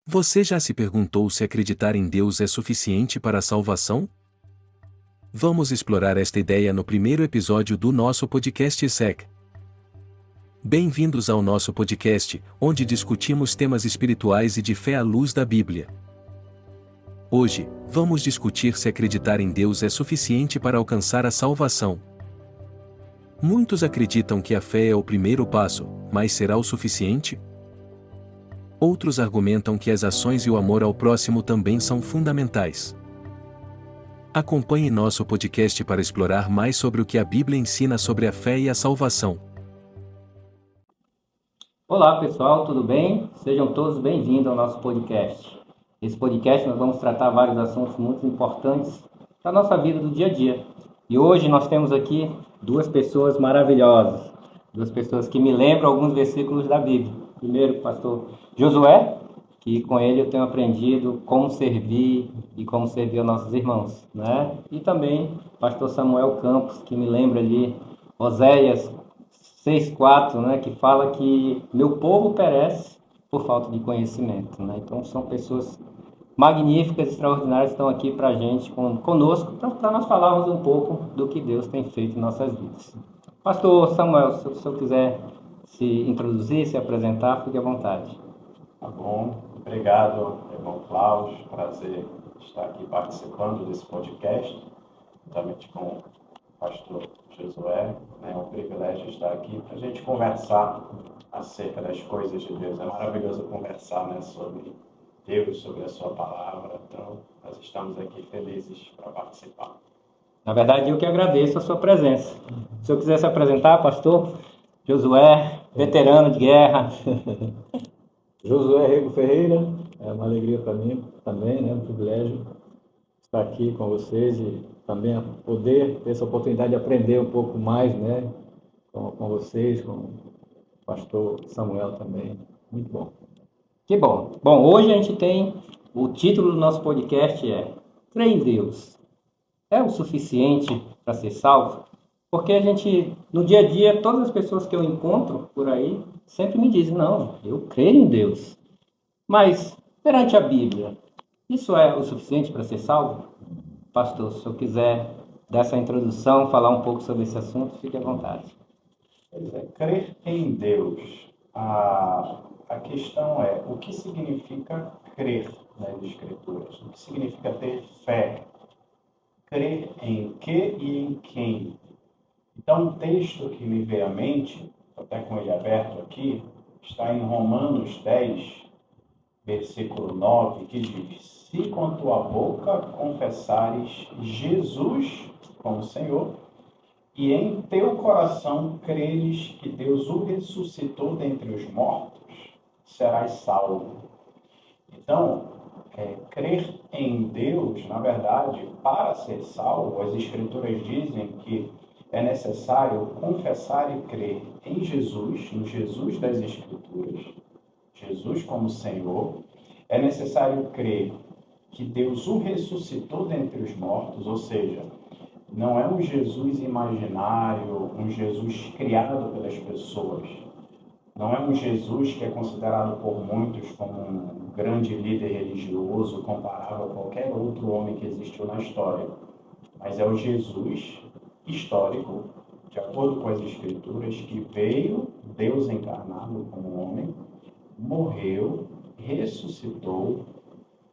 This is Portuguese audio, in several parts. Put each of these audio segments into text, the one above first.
Você já se perguntou se acreditar em Deus é suficiente para a salvação? Vamos explorar esta ideia no primeiro episódio do nosso podcast SEC. Bem-vindos ao nosso podcast, onde discutimos temas espirituais e de fé à luz da Bíblia. Hoje, vamos discutir se acreditar em Deus é suficiente para alcançar a salvação. Muitos acreditam que a fé é o primeiro passo, mas será o suficiente? Outros argumentam que as ações e o amor ao próximo também são fundamentais. Acompanhe nosso podcast para explorar mais sobre o que a Bíblia ensina sobre a fé e a salvação. Olá pessoal, tudo bem? Sejam todos bem-vindos ao nosso podcast. Nesse podcast nós vamos tratar vários assuntos muito importantes para a nossa vida do dia a dia. E hoje nós temos aqui duas pessoas maravilhosas, duas pessoas que me lembram alguns versículos da Bíblia. Primeiro, o pastor Josué, que com ele eu tenho aprendido como servir e como servir aos nossos irmãos, né? E também o pastor Samuel Campos, que me lembra ali Oséias 6:4, né, que fala que meu povo perece por falta de conhecimento, né? Então são pessoas magníficas, extraordinárias, que estão aqui para a gente, conosco, para nós falarmos um pouco do que Deus tem feito em nossas vidas. Pastor Samuel, se o senhor quiser se introduzir, se apresentar, fique à vontade. Tá bom, obrigado, irmão Cláudio, prazer estar aqui participando desse podcast, juntamente com o pastor Josué, é um privilégio estar aqui para a gente conversar acerca das coisas de Deus. É maravilhoso conversar, né, sobre Deus, sobre a sua palavra, então nós estamos aqui felizes para participar. Na verdade, eu que agradeço a sua presença. Se o senhor quiser se apresentar, pastor Josué, veterano de guerra. Josué Rego Ferreira, é uma alegria para mim também, né? Um privilégio estar aqui com vocês e também poder ter essa oportunidade de aprender um pouco mais, né? Com vocês, com o pastor Samuel também. Muito bom. Que bom. Bom, hoje a gente tem, o título do nosso podcast é Crer em Deus. É o suficiente para ser salvo? Porque a gente, no dia a dia, todas as pessoas que eu encontro por aí, sempre me dizem, não, eu creio em Deus. Mas, perante a Bíblia, isso é o suficiente para ser salvo? Pastor, se eu quiser dar essa introdução, falar um pouco sobre esse assunto, fique à vontade. Pois é, crer em Deus. A questão é, o que significa crer nas Escrituras? O que significa ter fé? Crer em que e em quem? Então, um texto que me veio à mente, até com ele aberto aqui, está em Romanos 10, versículo 9, que diz: se com a tua boca confessares Jesus como Senhor, e em teu coração creres que Deus o ressuscitou dentre os mortos, serás salvo. Então, crer em Deus, na verdade, para ser salvo, as Escrituras dizem que é necessário confessar e crer em Jesus, no Jesus das Escrituras, Jesus como Senhor. É necessário crer que Deus o ressuscitou dentre os mortos, ou seja, não é um Jesus imaginário, um Jesus criado pelas pessoas. Não é um Jesus que é considerado por muitos como um grande líder religioso, comparável a qualquer outro homem que existiu na história. Mas é o Jesus histórico, de acordo com as Escrituras, que veio, Deus encarnado como homem, morreu, ressuscitou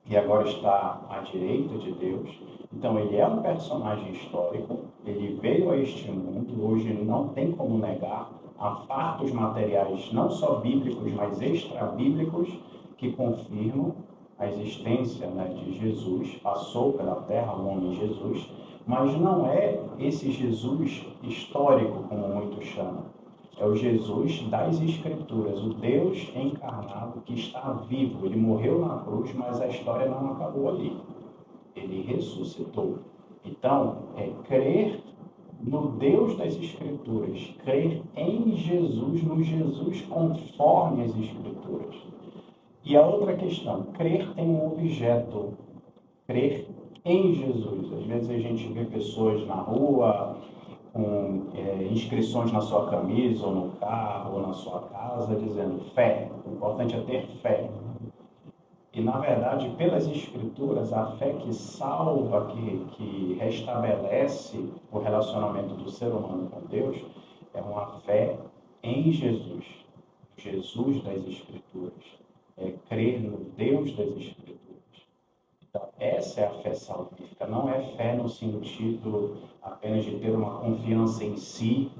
e agora está à direita de Deus. Então ele é um personagem histórico, ele veio a este mundo, hoje não tem como negar, há fatos materiais não só bíblicos, mas extra-bíblicos que confirmam a existência, né, de Jesus, passou pela terra o homem Jesus, mas não é esse Jesus histórico, como muitos chamam. É o Jesus das Escrituras, o Deus encarnado que está vivo. Ele morreu na cruz, mas a história não acabou ali. Ele ressuscitou. Então, é crer no Deus das Escrituras, crer em Jesus, no Jesus conforme as Escrituras. E a outra questão, crer tem um objeto, crer em Jesus. Às vezes a gente vê pessoas na rua com inscrições na sua camisa, ou no carro, ou na sua casa, dizendo fé. O importante é ter fé. E, na verdade, pelas Escrituras, a fé que salva, que restabelece o relacionamento do ser humano com Deus, é uma fé em Jesus, Jesus das Escrituras. É crer no Deus das Escrituras. Então, essa é a fé salvífica. Não é fé no sentido apenas de ter uma confiança em si,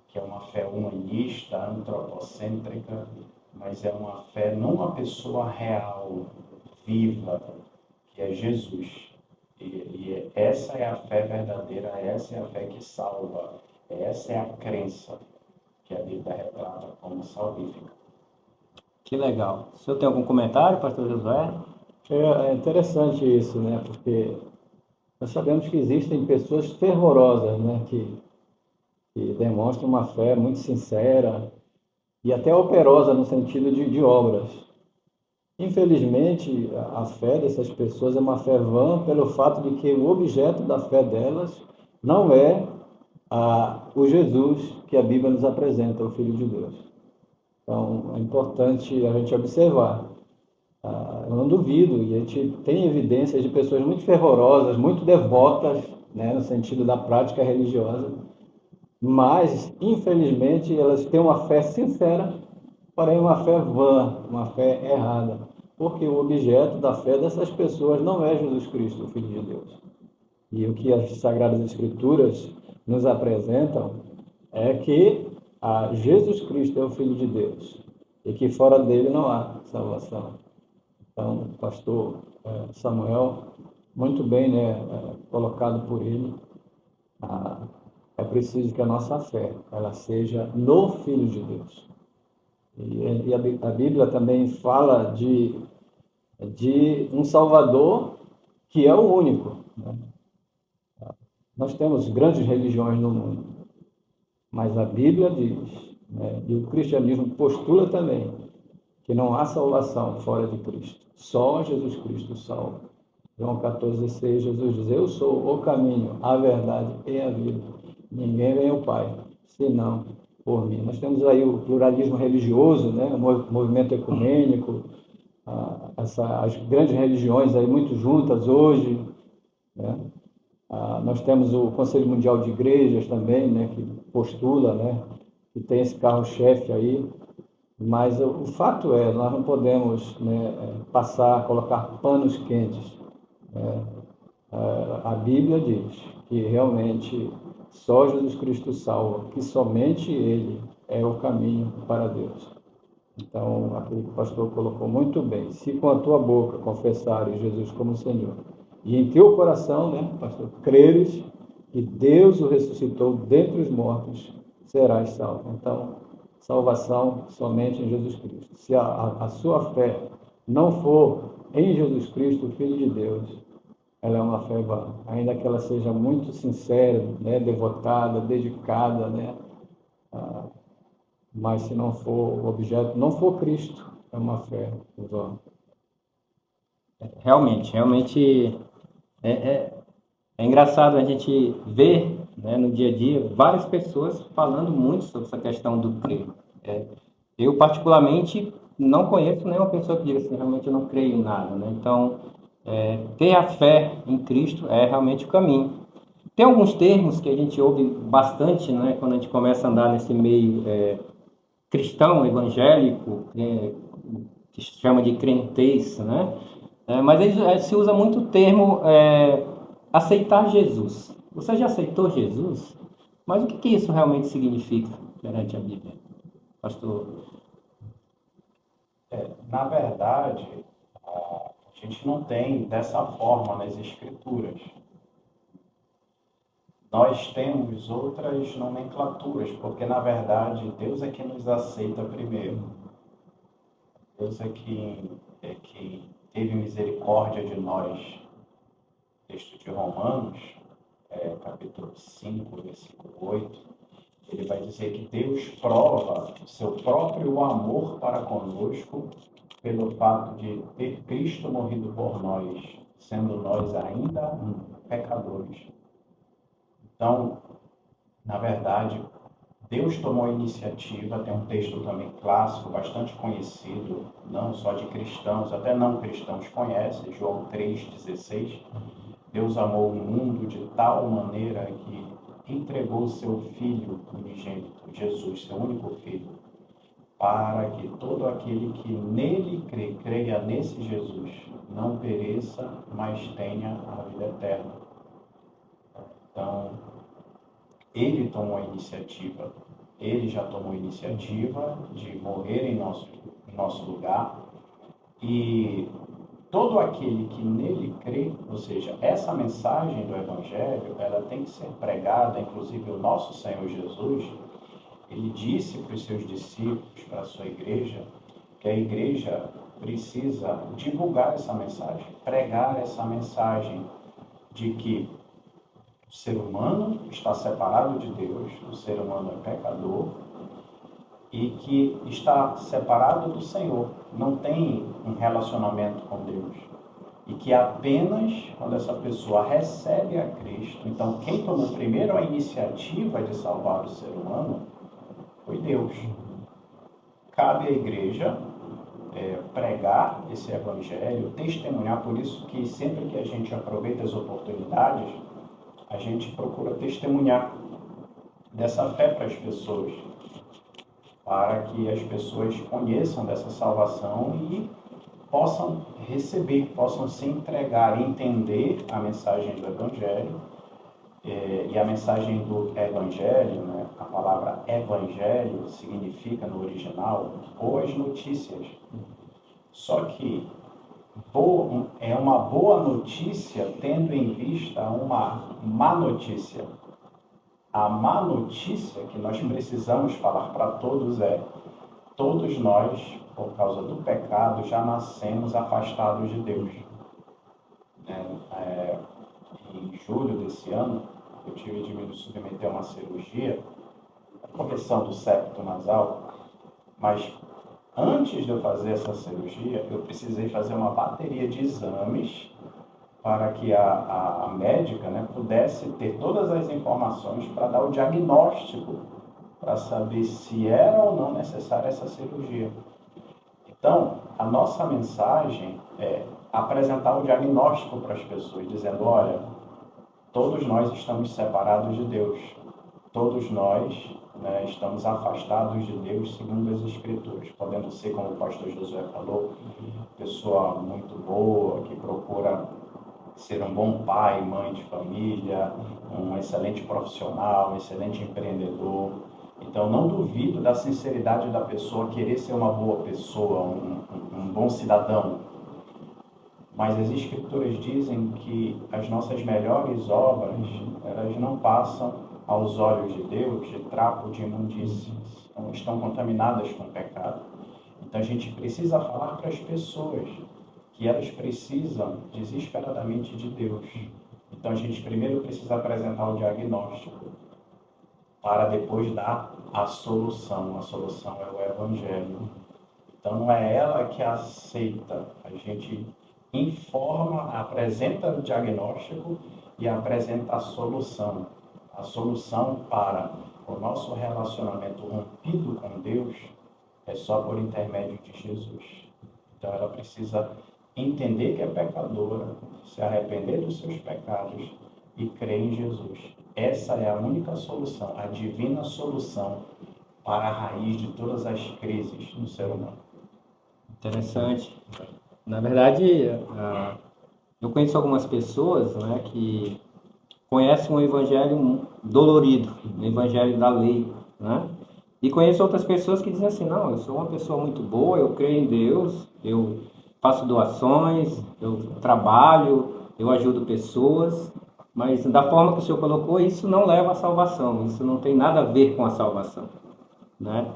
que é uma fé humanista, antropocêntrica, mas é uma fé numa pessoa real, viva, que é Jesus. E essa é a fé verdadeira, essa é a fé que salva, essa é a crença que a Bíblia retrata como salvífica. Que legal. O senhor tem algum comentário, pastor Josué? É interessante isso, né? Porque nós sabemos que existem pessoas fervorosas, né? Que demonstram uma fé muito sincera e até operosa no sentido de obras. Infelizmente, a fé dessas pessoas é uma fé vã pelo fato de que o objeto da fé delas não é o Jesus que a Bíblia nos apresenta, o Filho de Deus. Então, é importante a gente observar. Eu não duvido, e a gente tem evidências de pessoas muito fervorosas, muito devotas, né, no sentido da prática religiosa, mas, infelizmente, elas têm uma fé sincera, porém uma fé vã, uma fé errada, porque o objeto da fé dessas pessoas não é Jesus Cristo, o Filho de Deus. E o que as Sagradas Escrituras nos apresentam é que Jesus Cristo é o Filho de Deus e que fora dele não há salvação. Então, o pastor Samuel, muito bem, né, colocado por ele, é preciso que a nossa fé ela seja no Filho de Deus. E a Bíblia também fala de um Salvador que é o único, né? Nós temos grandes religiões no mundo, mas a Bíblia diz, né, e o cristianismo postula também, que não há salvação fora de Cristo. Só Jesus Cristo salva. João 14,6, Jesus diz: eu sou o caminho, a verdade e a vida. Ninguém vem ao Pai, senão por mim. Nós temos aí o pluralismo religioso, né? O movimento ecumênico, as grandes religiões aí muito juntas hoje, né? Nós temos o Conselho Mundial de Igrejas também, né? Que postula, né? Que tem esse carro-chefe aí. Mas o fato é, nós não podemos, né, colocar panos quentes. A Bíblia diz que realmente só Jesus Cristo salva, que somente Ele é o caminho para Deus. Então, aquilo que o pastor colocou muito bem, se com a tua boca confessares Jesus como Senhor, e em teu coração, né, pastor, creres que Deus o ressuscitou dentre os mortos, serás salvo. Então, salvação somente em Jesus Cristo. Se a sua fé não for em Jesus Cristo, o Filho de Deus, ela é uma fé vã, ainda que ela seja muito sincera, né, devotada, dedicada, né, mas se não for o objeto, não for Cristo, é uma fé vã. Realmente é engraçado a gente ver, né, no dia a dia várias pessoas falando muito sobre essa questão do crer. Eu, particularmente, não conheço nenhuma pessoa que diga assim, realmente eu não creio em nada, né? Então, ter a fé em Cristo é realmente o caminho. Tem alguns termos que a gente ouve bastante, né, quando a gente começa a andar nesse meio cristão, evangélico, que se chama de crentez, né? Mas se usa muito o termo aceitar Jesus. Você já aceitou Jesus? Mas o que isso realmente significa perante a Bíblia, pastor? Na verdade, a gente não tem dessa forma nas Escrituras. Nós temos outras nomenclaturas, porque, na verdade, Deus é que nos aceita primeiro. Deus é que teve misericórdia de nós. Texto de Romanos, capítulo 5, versículo 8, ele vai dizer que Deus prova o seu próprio amor para conosco pelo fato de ter Cristo morrido por nós, sendo nós ainda pecadores. Então, na verdade, Deus tomou a iniciativa, tem um texto também clássico, bastante conhecido, não só de cristãos, até não cristãos conhecem, João 3,16. Deus amou o mundo de tal maneira que entregou o seu Filho unigênito, Jesus, seu único Filho, para que todo aquele que nele crê, creia nesse Jesus, não pereça, mas tenha a vida eterna. Então, ele tomou a iniciativa, ele já tomou a iniciativa de morrer em nosso lugar, e todo aquele que nele crê, ou seja, essa mensagem do Evangelho, ela tem que ser pregada, inclusive o nosso Senhor Jesus, ele disse para os seus discípulos, para a sua igreja, que a igreja precisa divulgar essa mensagem, pregar essa mensagem de que o ser humano está separado de Deus, o ser humano é pecador e que está separado do Senhor, não tem um relacionamento com Deus. E que apenas quando essa pessoa recebe a Cristo, então quem tomou primeiro a iniciativa de salvar o ser humano foi Deus. Cabe à igreja pregar esse evangelho, testemunhar, por isso que sempre que a gente aproveita as oportunidades, a gente procura testemunhar dessa fé para as pessoas, para que as pessoas conheçam dessa salvação e possam receber, possam se entregar, entender a mensagem do Evangelho. E a mensagem do Evangelho, né, a palavra Evangelho significa no original boas notícias. Só que é uma boa notícia tendo em vista uma má notícia. A má notícia que nós precisamos falar para todos é: todos nós, por causa do pecado, já nascemos afastados de Deus. Em julho desse ano, eu tive de me submeter a uma cirurgia, a correção do septo nasal, mas antes de eu fazer essa cirurgia, eu precisei fazer uma bateria de exames para que a médica, né, pudesse ter todas as informações para dar o diagnóstico, para saber se era ou não necessária essa cirurgia. Então, a nossa mensagem é apresentar o diagnóstico para as pessoas, dizendo: olha, todos nós estamos separados de Deus, todos nós, né, estamos afastados de Deus segundo as Escrituras, podendo ser, como o pastor Josué falou, pessoa muito boa, que procura ser um bom pai, mãe de família, um excelente profissional, um excelente empreendedor. Então, não duvido da sinceridade da pessoa querer ser uma boa pessoa, um bom cidadão. Mas as Escrituras dizem que as nossas melhores obras, elas não passam aos olhos de Deus de trapo de imundície, estão contaminadas com o pecado. Então, a gente precisa falar para as pessoas que elas precisam desesperadamente de Deus. Então, a gente primeiro precisa apresentar o diagnóstico, para depois dar a solução. A solução é o Evangelho. Então, não é ela que aceita. A gente informa, apresenta o diagnóstico e apresenta a solução. A solução para o nosso relacionamento rompido com Deus é só por intermédio de Jesus. Então, ela precisa entender que é pecadora, se arrepender dos seus pecados e crer em Jesus. Essa é a única solução, a divina solução para a raiz de todas as crises no ser humano. Interessante. Na verdade, eu conheço algumas pessoas, né, que conhecem o evangelho dolorido, o evangelho da lei, né? E conheço outras pessoas que dizem assim: não, eu sou uma pessoa muito boa, eu creio em Deus, eu faço doações, eu trabalho, eu ajudo pessoas, mas da forma que o senhor colocou, isso não leva à salvação, isso não tem nada a ver com a salvação, né?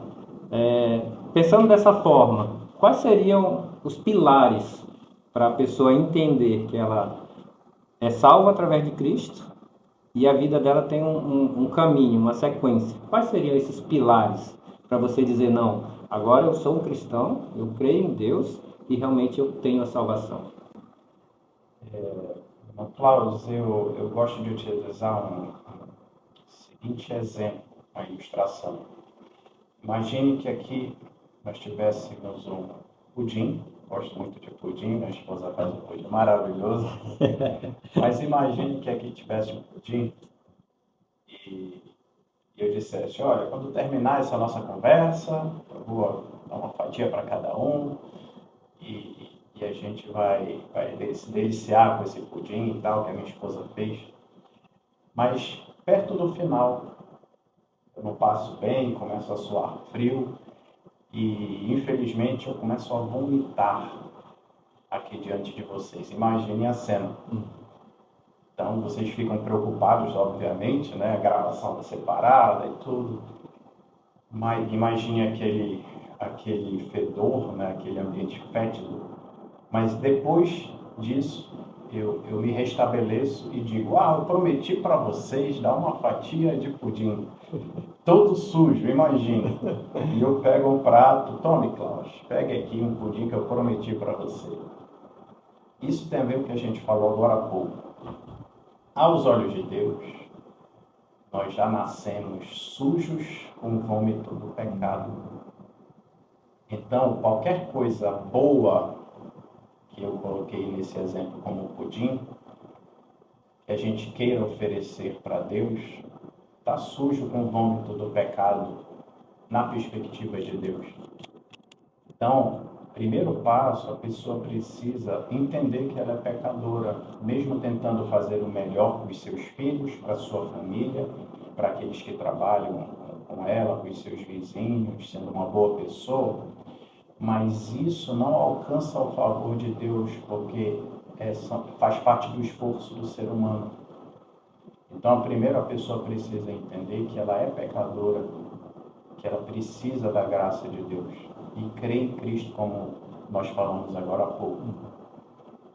Pensando dessa forma, quais seriam os pilares para a pessoa entender que ela é salva através de Cristo e a vida dela tem um caminho, uma sequência? Quais seriam esses pilares para você dizer: não, agora eu sou um cristão, eu creio em Deus e realmente eu tenho a salvação? Klaus, eu gosto de utilizar um seguinte exemplo. uma ilustração. Imagine que aqui nós tivéssemos um pudim. Gosto muito de pudim, minha esposa faz um pudim maravilhoso. Mas imagine que aqui tivesse um pudim e eu dissesse, olha, quando terminar essa nossa conversa, eu vou dar uma fatia para cada um e a gente vai se deliciar com esse pudim e tal, que a minha esposa fez. Mas perto do final, eu não passo bem, começo a suar frio e, infelizmente, eu começo a vomitar aqui diante de vocês. Imaginem a cena. Então, vocês ficam preocupados, obviamente, né? A gravação está separada e tudo. Mas imagine aquele fedor, né? Aquele ambiente fétido. Mas depois disso, eu me restabeleço e digo, eu prometi para vocês dar uma fatia de pudim. Todo sujo, imagina. E eu pego um prato, tome, Klaus, pegue aqui um pudim que eu prometi para você. Isso tem a ver com o que a gente falou agora há pouco. Aos olhos de Deus, nós já nascemos sujos com o vômito do pecado. Então, qualquer coisa boa que eu coloquei nesse exemplo como pudim, que a gente queira oferecer para Deus, está sujo com o vômito do pecado na perspectiva de Deus. Então, primeiro passo, a pessoa precisa entender que ela é pecadora, mesmo tentando fazer o melhor para os seus filhos, para a sua família, para aqueles que trabalham com ela, com os seus vizinhos, sendo uma boa pessoa, mas isso não alcança o favor de Deus, porque faz parte do esforço do ser humano. Então, primeiro a pessoa precisa entender que ela é pecadora, que ela precisa da graça de Deus e crer em Cristo, como nós falamos agora há pouco.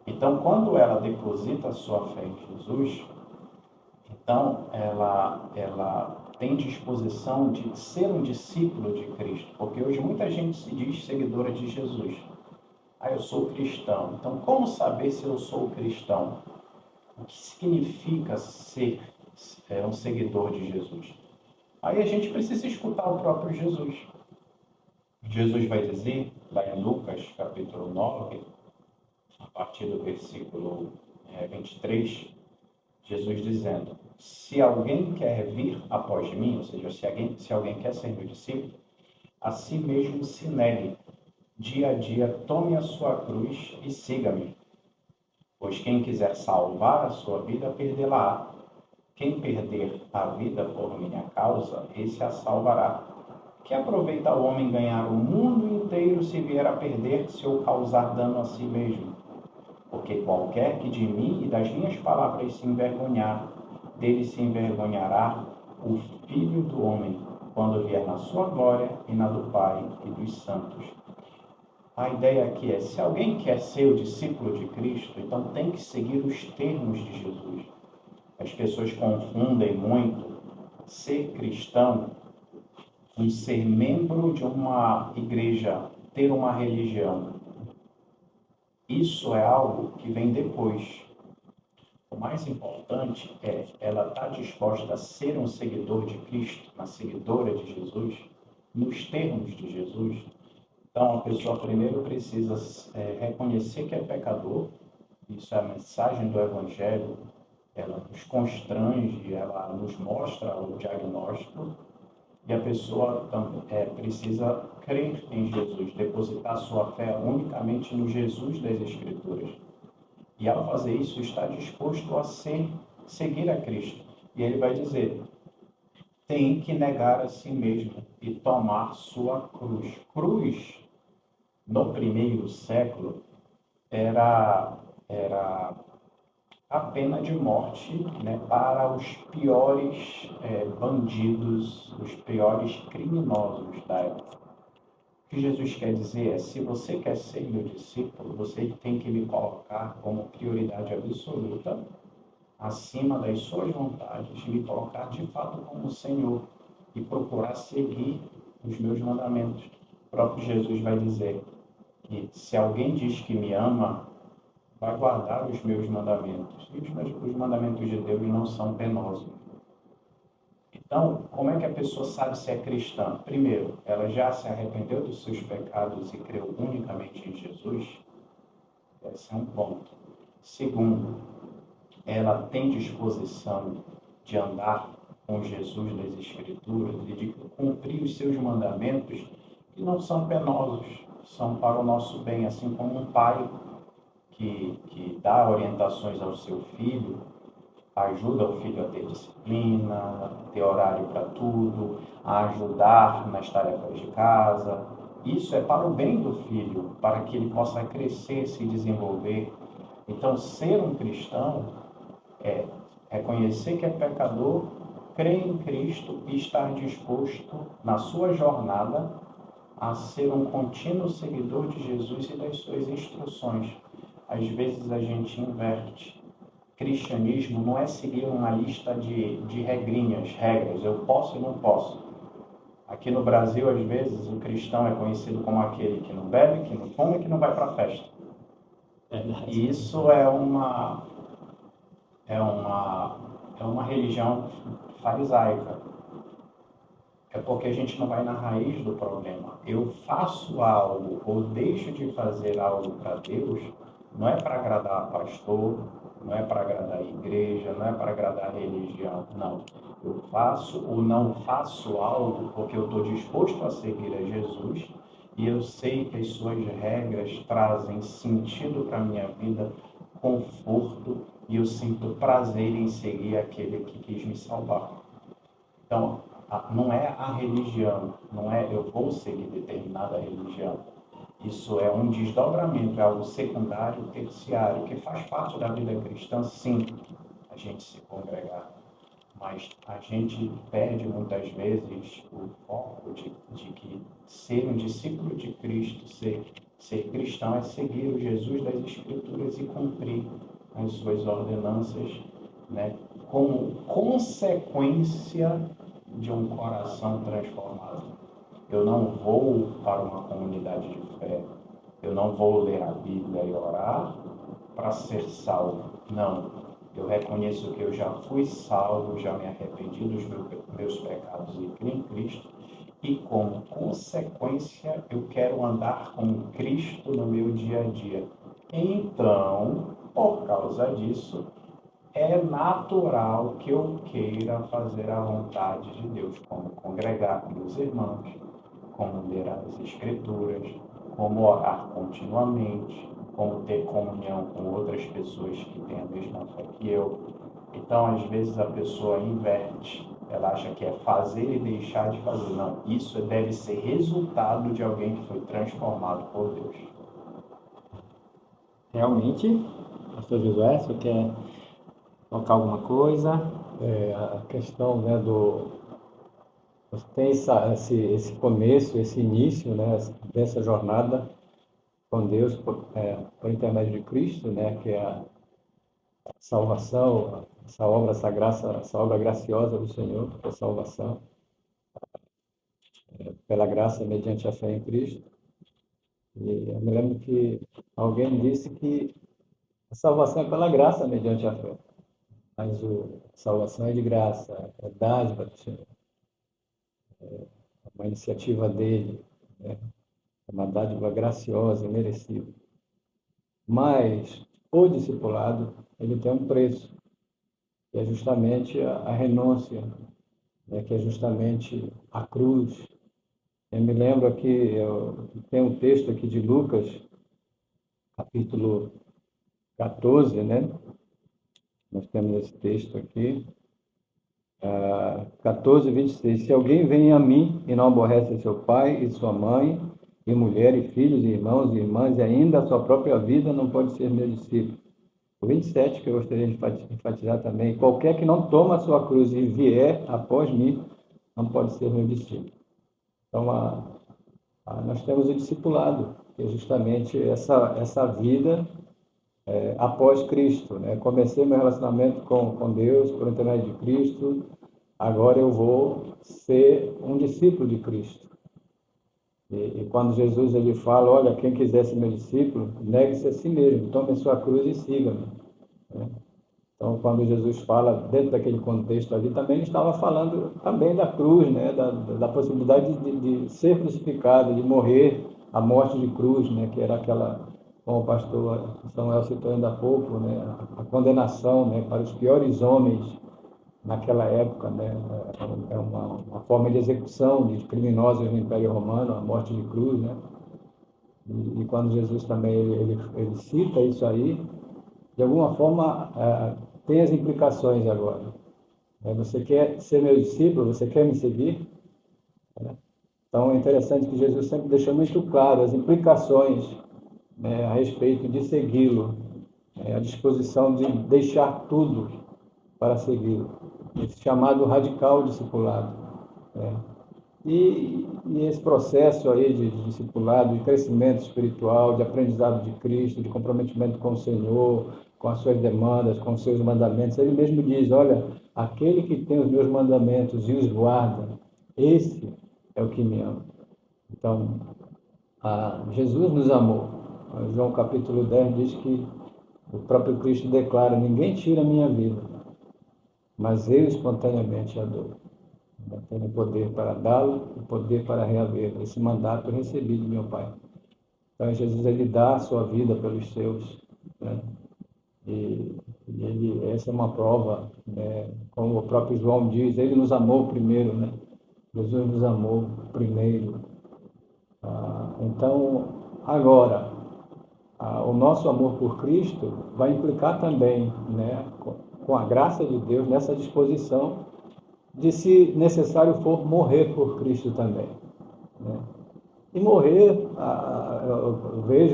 Então, quando ela deposita a sua fé em Jesus, então ela tem disposição de ser um discípulo de Cristo, porque hoje muita gente se diz seguidora de Jesus. Eu sou cristão. Então, como saber se eu sou cristão? O que significa ser um seguidor de Jesus? Aí a gente precisa escutar o próprio Jesus. Jesus vai dizer, lá em Lucas, capítulo 9, a partir do versículo 23, Jesus dizendo, se alguém quer vir após mim, ou seja, se alguém quer ser meu discípulo, a si mesmo se negue, dia a dia tome a sua cruz e siga-me. Pois quem quiser salvar a sua vida, perdê-la-á. Quem perder a vida por minha causa, esse a salvará. Que aproveita o homem ganhar o mundo inteiro se vier a perder-se ou causar dano a si mesmo? Porque qualquer que de mim e das minhas palavras se envergonhar, dele se envergonhará o Filho do Homem, quando vier na sua glória e na do Pai e dos santos. A ideia aqui é, se alguém quer ser o discípulo de Cristo, então tem que seguir os termos de Jesus. As pessoas confundem muito ser cristão com ser membro de uma igreja, ter uma religião. Isso é algo que vem depois. O mais importante é ela estar disposta a ser um seguidor de Cristo, uma seguidora de Jesus, nos termos de Jesus. Então, a pessoa primeiro precisa reconhecer que é pecador. Isso é a mensagem do Evangelho. Ela nos constrange, ela nos mostra o diagnóstico. E a pessoa precisa crer em Jesus, depositar sua fé unicamente no Jesus das Escrituras. E ao fazer isso, está disposto a seguir a Cristo. E ele vai dizer, tem que negar a si mesmo e tomar sua cruz. Cruz, no primeiro século, era a pena de morte, né, para os piores bandidos, os piores criminosos da época. O que Jesus quer dizer é, se você quer ser meu discípulo, você tem que me colocar como prioridade absoluta, acima das suas vontades, me colocar de fato como Senhor e procurar seguir os meus mandamentos. O próprio Jesus vai dizer que se alguém diz que me ama, vai guardar os meus mandamentos. E os mandamentos de Deus não são penosos. Então, como é que a pessoa sabe se é cristã? Primeiro, ela já se arrependeu dos seus pecados e creu unicamente em Jesus? Esse é um ponto. Segundo, ela tem disposição de andar com Jesus das Escrituras e de cumprir os seus mandamentos, que não são penosos, são para o nosso bem, assim como um pai que dá orientações ao seu filho, ajuda o filho a ter disciplina, a ter horário para tudo, a ajudar nas tarefas de casa. Isso é para o bem do filho, para que ele possa crescer, se desenvolver. Então, ser um cristão é reconhecer que é pecador, crer em Cristo e estar disposto, na sua jornada, a ser um contínuo seguidor de Jesus e das suas instruções. Às vezes a gente inverte. Cristianismo não é seguir uma lista de regras, eu posso e não posso. Aqui no Brasil, às vezes, o cristão é conhecido como aquele que não bebe, que não fuma e que não vai para a festa. E isso é uma religião farisaica. É porque a gente não vai na raiz do problema. Eu faço algo ou deixo de fazer algo para Deus, não é para agradar pastor, não é para agradar a igreja, não é para agradar a religião, não. Eu faço ou não faço algo porque eu estou disposto a seguir a Jesus e eu sei que as suas regras trazem sentido para a minha vida, conforto, e eu sinto prazer em seguir aquele que quis me salvar. Então, não é a religião, não é eu vou seguir determinada religião. Isso é um desdobramento, é algo secundário, terciário, que faz parte da vida cristã, sim, a gente se congregar. Mas a gente perde muitas vezes o foco de que ser um discípulo de Cristo, ser cristão, é seguir o Jesus das Escrituras e cumprir as suas ordenanças, né, como consequência de um coração transformado. Eu não vou para uma comunidade de fé, eu não vou ler a Bíblia e orar para ser salvo. Não, eu reconheço que eu já fui salvo, já me arrependi dos meus pecados e criei em Cristo, e como consequência eu quero andar com Cristo no meu dia a dia. Então, por causa disso, é natural que eu queira fazer a vontade de Deus, como congregar com meus irmãos, como ler as Escrituras, como orar continuamente, como ter comunhão com outras pessoas que têm a mesma fé que eu. Então, às vezes, a pessoa inverte. Ela acha que é fazer e deixar de fazer. Não, isso deve ser resultado de alguém que foi transformado por Deus. Realmente, pastor Josué, você quer colocar alguma coisa? A questão, né, você tem esse começo, esse início, né, dessa jornada com Deus por intermédio de Cristo, né, que é a salvação, essa obra, essa obra graciosa do Senhor, que é a salvação, pela graça mediante a fé em Cristo. E eu me lembro que alguém disse que a salvação é pela graça mediante a fé, mas a salvação é de graça, é dádiva do Senhor, é uma iniciativa dele, né? É uma dádiva graciosa, merecida. Mas o discipulado, ele tem um preço, que é justamente a renúncia, né? Que é justamente a cruz. Eu me lembro aqui, tem um texto aqui de Lucas, capítulo 14, né? Nós temos esse texto aqui, 14, 26. Se alguém vem a mim e não aborrece seu pai e sua mãe, e mulher, e filhos, e irmãos, e irmãs, e ainda a sua própria vida, não pode ser meu discípulo. O 27, que eu gostaria de enfatizar também: qualquer que não toma a sua cruz e vier após mim, não pode ser meu discípulo. Então, nós temos o discipulado, que é justamente essa vida após Cristo, né? Comecei meu relacionamento com Deus por intermédio de Cristo, agora eu vou ser um discípulo de Cristo. E quando Jesus ele fala, olha, quem quiser ser meu discípulo, negue-se a si mesmo, tome a sua cruz e siga-me, né? Então, quando Jesus fala dentro daquele contexto ali, também ele estava falando também da cruz, né? Da possibilidade de ser crucificado, de morrer a morte de cruz, né? Que era aquela, como o pastor Samuel citou ainda há pouco, né? A condenação, né? Para os piores homens naquela época, né? É uma forma de execução de criminosos no Império Romano, a morte de cruz, né? E quando Jesus também ele cita isso aí, de alguma forma tem as implicações agora. Você quer ser meu discípulo? Você quer me seguir? Então é interessante que Jesus sempre deixou muito claro as implicações, né, a respeito de segui-lo, a disposição de deixar tudo para segui-lo. Esse chamado radical discipulado. Né? E esse processo aí de discipulado, de crescimento espiritual, de aprendizado de Cristo, de comprometimento com o Senhor, com as suas demandas, com os seus mandamentos, ele mesmo diz, olha, aquele que tem os meus mandamentos e os guarda, esse é o que me ama. Então, Jesus nos amou. João capítulo 10 diz que o próprio Cristo declara, ninguém tira a minha vida, mas eu espontaneamente a dou. Eu tenho poder para dá-lo e poder para reaver. Esse mandato eu recebi de meu Pai. Então, Jesus, ele dá a sua vida pelos seus, né? Essa é uma prova, né? Como o próprio João diz, ele nos amou primeiro, né? Jesus nos amou primeiro. Então, agora, o nosso amor por Cristo vai implicar também, né? Com a graça de Deus, nessa disposição de, se necessário for, morrer por Cristo também. Né? E morrer,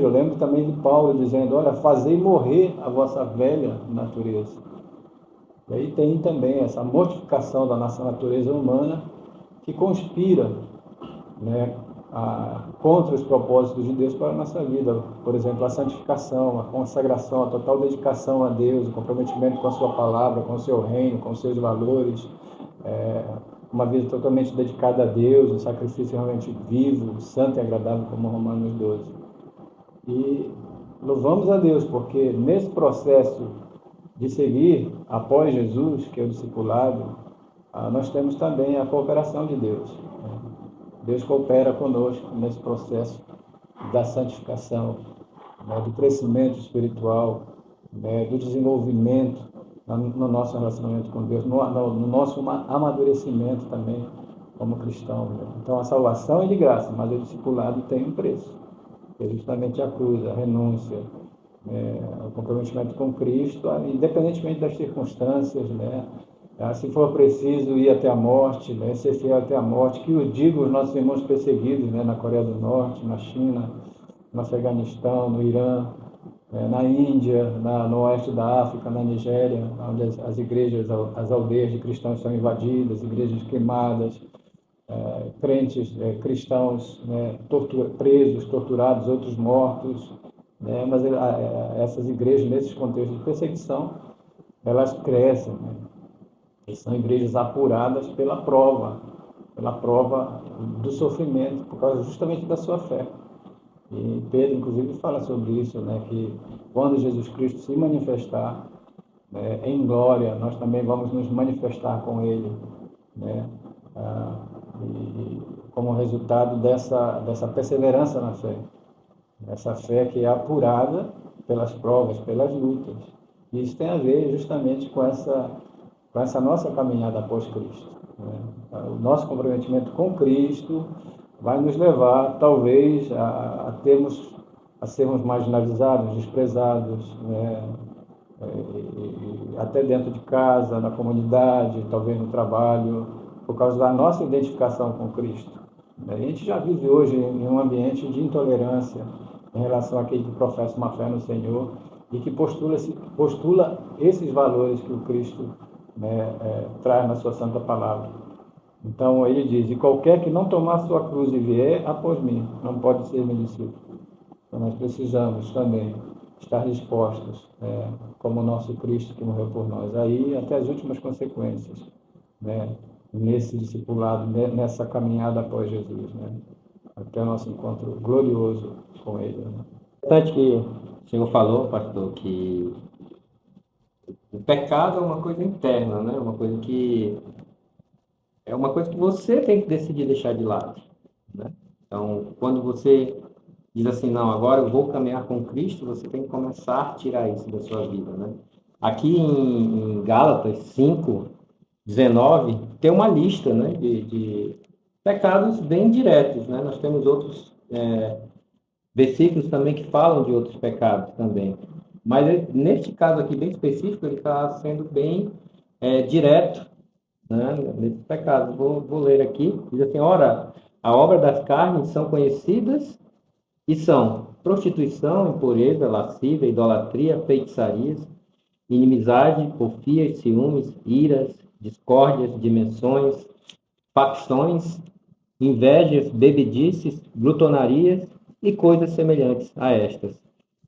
eu lembro também de Paulo dizendo, olha, fazei morrer a vossa velha natureza. E aí tem também essa mortificação da nossa natureza humana que conspira, né, contra os propósitos de Deus para a nossa vida. Por exemplo, a santificação, a consagração, a total dedicação a Deus, o comprometimento com a sua palavra, com o seu reino, com os seus valores, uma vida totalmente dedicada a Deus, um sacrifício realmente vivo, santo e agradável, como Romanos 12. E louvamos a Deus, porque nesse processo de seguir após Jesus, que é o discipulado, nós temos também a cooperação de Deus. Deus coopera conosco nesse processo da santificação, do crescimento espiritual, do desenvolvimento no nosso relacionamento com Deus, no nosso amadurecimento também como cristão. Então, a salvação é de graça, mas o discipulado tem um preço. É justamente a cruz, a renúncia, o comprometimento com Cristo, independentemente das circunstâncias, se for preciso ir até a morte, ser fiel até a morte, que o digo os nossos irmãos perseguidos, na Coreia do Norte, na China, no Afeganistão, no Irã, na Índia, no oeste da África, na Nigéria, onde as igrejas, as aldeias de cristãos são invadidas, igrejas queimadas, crentes cristãos presos, torturados, outros mortos, mas essas igrejas, nesses contextos de perseguição, elas crescem, e são igrejas apuradas pela prova do sofrimento, por causa justamente da sua fé. E Pedro, inclusive, fala sobre isso, que quando Jesus Cristo se manifestar em glória, nós também vamos nos manifestar com Ele, e como resultado dessa perseverança na fé, essa fé que é apurada pelas provas, pelas lutas. E isso tem a ver justamente com essa nossa caminhada após Cristo. O nosso comprometimento com Cristo vai nos levar, talvez, a sermos marginalizados, desprezados, e até dentro de casa, na comunidade, talvez no trabalho, por causa da nossa identificação com Cristo. A gente já vive hoje em um ambiente de intolerância em relação àquele que professa uma fé no Senhor e que postula esses valores que o Cristo traz na sua santa palavra. Então ele diz, e qualquer que não tomar sua cruz e vier após mim, não pode ser meu discípulo. Então nós precisamos também estar dispostos, como o nosso Cristo que morreu por nós, aí até as últimas consequências, nesse discipulado, nessa caminhada após Jesus, até o nosso encontro glorioso com Ele. É importante que o senhor falou, pastor, que O pecado é uma coisa interna, né? Uma coisa que você tem que decidir deixar de lado, né? Então, quando você diz assim, não, agora eu vou caminhar com Cristo, você tem que começar a tirar isso da sua vida, né? Aqui em Gálatas 5:19 tem uma lista, né, de pecados bem diretos, né? Nós temos outros versículos também que falam de outros pecados também. Mas neste caso aqui bem específico, ele está sendo bem direto, né, nesses pecados. Vou ler aqui. Diz assim, ora, a obra das carnes são conhecidas e são prostituição, impureza, lascívia, idolatria, feitiçarias, inimizade, porfias, ciúmes, iras, discórdias, dimensões, facções, invejas, bebedices, glutonarias e coisas semelhantes a estas,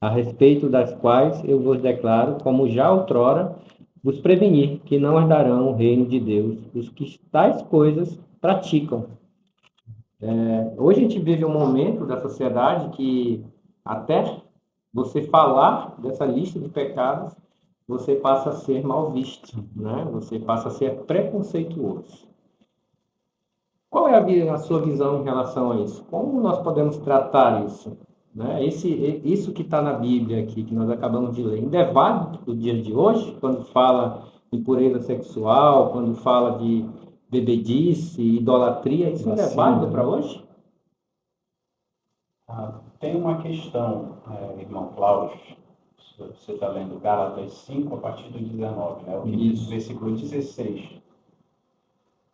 a respeito das quais eu vos declaro, como já outrora vos preveni, que não herdarão o reino de Deus os que tais coisas praticam. Hoje a gente vive um momento da sociedade que até você falar dessa lista de pecados, você passa a ser mal visto, né? Você passa a ser preconceituoso. Qual é a sua visão em relação a isso? Como nós podemos tratar isso? Né? Isso que está na Bíblia aqui, que nós acabamos de ler, ainda é válido para o dia de hoje, quando fala em pureza sexual, quando fala de bebedice, idolatria, isso ainda é válido para hoje? Tem uma questão, irmão Cláudio, você está lendo Gálatas 5 a partir do 19, né? O que diz o versículo 16.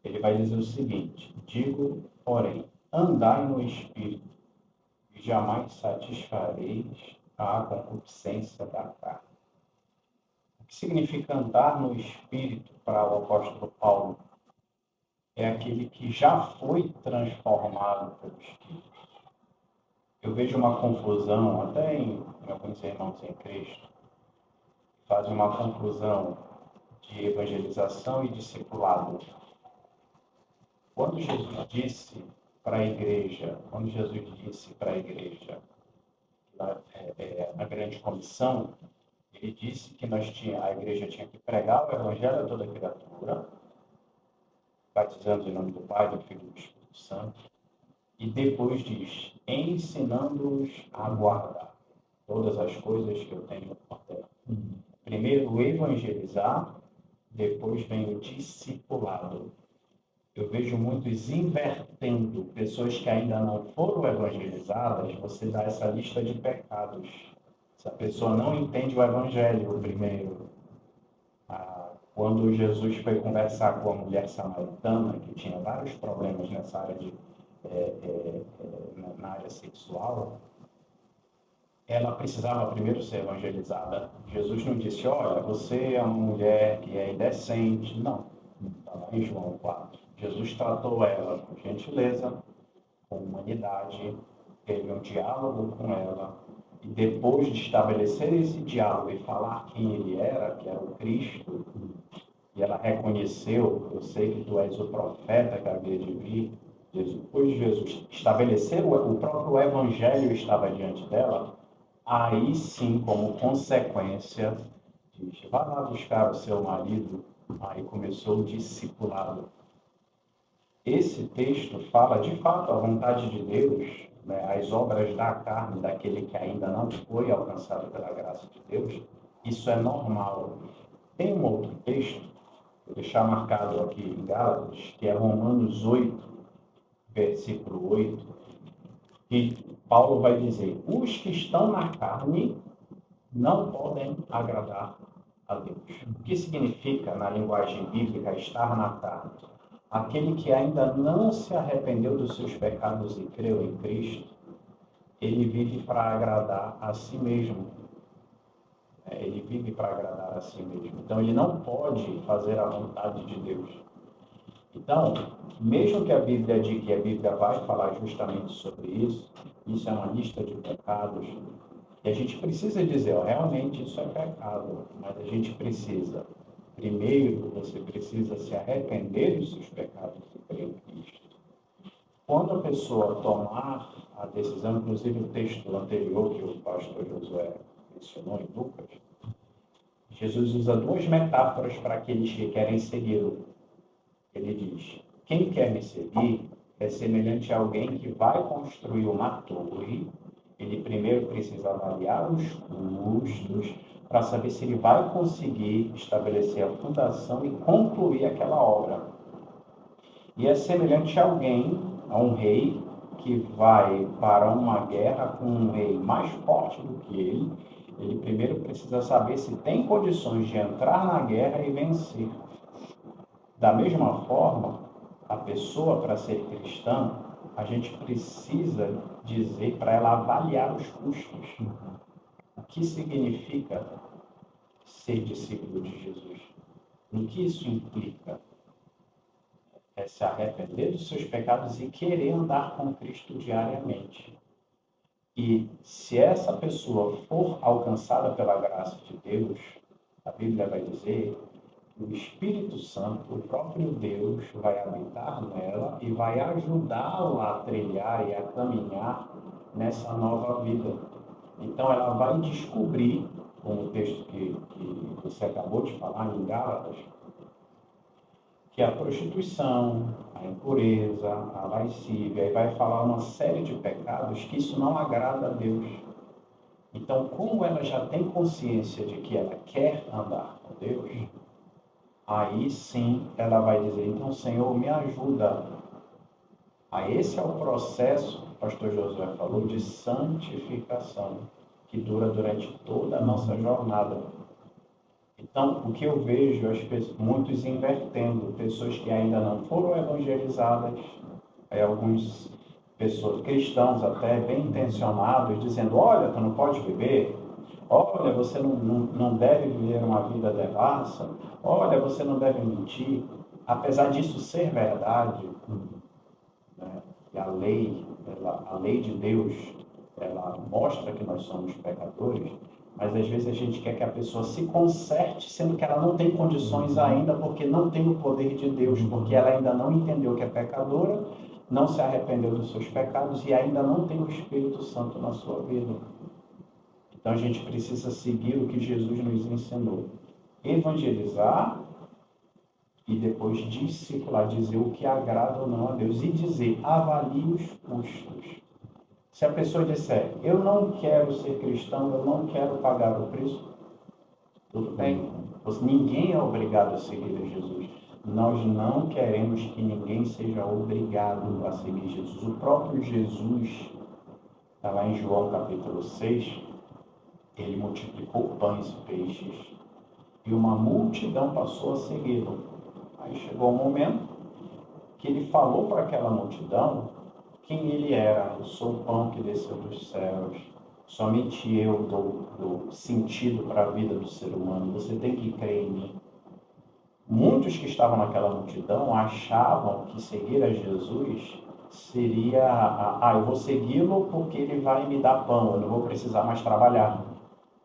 Ele vai dizer o seguinte: digo, porém, andai no Espírito, e jamais satisfareis a concupiscência da carne. O que significa andar no Espírito para o apóstolo Paulo? É aquele que já foi transformado pelo Espírito. Eu vejo uma confusão, até em alguns irmãos em Cristo, fazem uma confusão de evangelização e discipulado. Quando Jesus disse para a igreja, na grande comissão, ele disse que a igreja tinha que pregar o evangelho a toda criatura, batizando em nome do Pai, do Filho e do Espírito Santo, e depois diz, ensinando-os a guardar todas as coisas que eu tenho ordenado. Primeiro evangelizar, depois vem o discipulado. Eu vejo muitos invertendo, pessoas que ainda não foram evangelizadas, você dá essa lista de pecados. Essa pessoa não entende o evangelho primeiro. Quando Jesus foi conversar com a mulher samaritana, que tinha vários problemas nessa área na área sexual, ela precisava primeiro ser evangelizada. Jesus não disse, olha, você é uma mulher que é indecente. Não, está lá em João 4. Jesus tratou ela com gentileza, com humanidade, teve um diálogo com ela, e depois de estabelecer esse diálogo e falar quem ele era, que era o Cristo, e ela reconheceu, eu sei que tu és o profeta que havia de vir, depois de Jesus estabelecer o próprio evangelho estava diante dela, aí sim, como consequência, diz, vá lá buscar o seu marido, aí começou o discipulado. Esse texto fala, de fato, a vontade de Deus, né, as obras da carne, daquele que ainda não foi alcançado pela graça de Deus, isso é normal. Tem um outro texto, vou deixar marcado aqui em Gálatas, que é Romanos 8, versículo 8, que Paulo vai dizer, os que estão na carne não podem agradar a Deus. O que significa, na linguagem bíblica, estar na carne? Aquele que ainda não se arrependeu dos seus pecados e creu em Cristo, ele vive para agradar a si mesmo. Ele vive para agradar a si mesmo. Então, ele não pode fazer a vontade de Deus. Então, mesmo que a Bíblia diga que a Bíblia vai falar justamente sobre isso, isso é uma lista de pecados, e a gente precisa dizer, realmente isso é pecado, mas a gente precisa. Primeiro, você precisa se arrepender dos seus pecados e crer em Cristo. Quando a pessoa tomar a decisão, inclusive o texto anterior que o pastor Josué mencionou em Lucas, Jesus usa duas metáforas para aqueles que querem segui-lo. Ele diz: quem quer me seguir é semelhante a alguém que vai construir uma torre. Ele primeiro precisa avaliar os custos para saber se ele vai conseguir estabelecer a fundação e concluir aquela obra. E é semelhante a alguém, a um rei, que vai para uma guerra com um rei mais forte do que ele. Ele primeiro precisa saber se tem condições de entrar na guerra e vencer. Da mesma forma, a pessoa, para ser cristã, a gente precisa dizer para ela avaliar os custos. O que significa ser discípulo de Jesus? O que isso implica? É se arrepender dos seus pecados e querer andar com Cristo diariamente. E se essa pessoa for alcançada pela graça de Deus, a Bíblia vai dizer que o Espírito Santo, o próprio Deus, vai habitar nela e vai ajudá-la a trilhar e a caminhar nessa nova vida. Então ela vai descobrir, como o texto que você acabou de falar em Gálatas, que a prostituição, a impureza, a lascívia, e vai falar uma série de pecados que isso não agrada a Deus. Então, como ela já tem consciência de que ela quer andar com Deus, aí sim ela vai dizer: então, Senhor, me ajuda. Aí esse é o processo, o pastor Josué falou, de santificação, que dura durante toda a nossa jornada. Então, o que eu vejo, muitos invertendo, pessoas que ainda não foram evangelizadas, alguns pessoas, cristãos até bem intencionados, dizendo: olha, tu não pode beber, olha, você não deve viver uma vida devassa, olha, você não deve mentir. Apesar disso ser verdade, né, e a lei de Deus, ela mostra que nós somos pecadores, mas às vezes a gente quer que a pessoa se conserte, sendo que ela não tem condições ainda, porque não tem o poder de Deus, porque ela ainda não entendeu que é pecadora, não se arrependeu dos seus pecados e ainda não tem o Espírito Santo na sua vida. Então a gente precisa seguir o que Jesus nos ensinou: evangelizar e depois discipular, dizer o que agrada ou não a Deus, e dizer: avalie os custos. Se a pessoa disser: eu não quero ser cristão, eu não quero pagar o preço, tudo bem. Ninguém é obrigado a seguir a Jesus. Nós não queremos que ninguém seja obrigado a seguir Jesus. O próprio Jesus, está lá em João capítulo 6, ele multiplicou pães e peixes e uma multidão passou a segui-lo. Aí chegou um momento que ele falou para aquela multidão quem ele era: eu sou o pão que desceu dos céus, somente eu dou sentido para a vida do ser humano, você tem que crer em mim. Muitos que estavam naquela multidão achavam que seguir a Jesus seria: eu vou segui-lo porque ele vai me dar pão, eu não vou precisar mais trabalhar.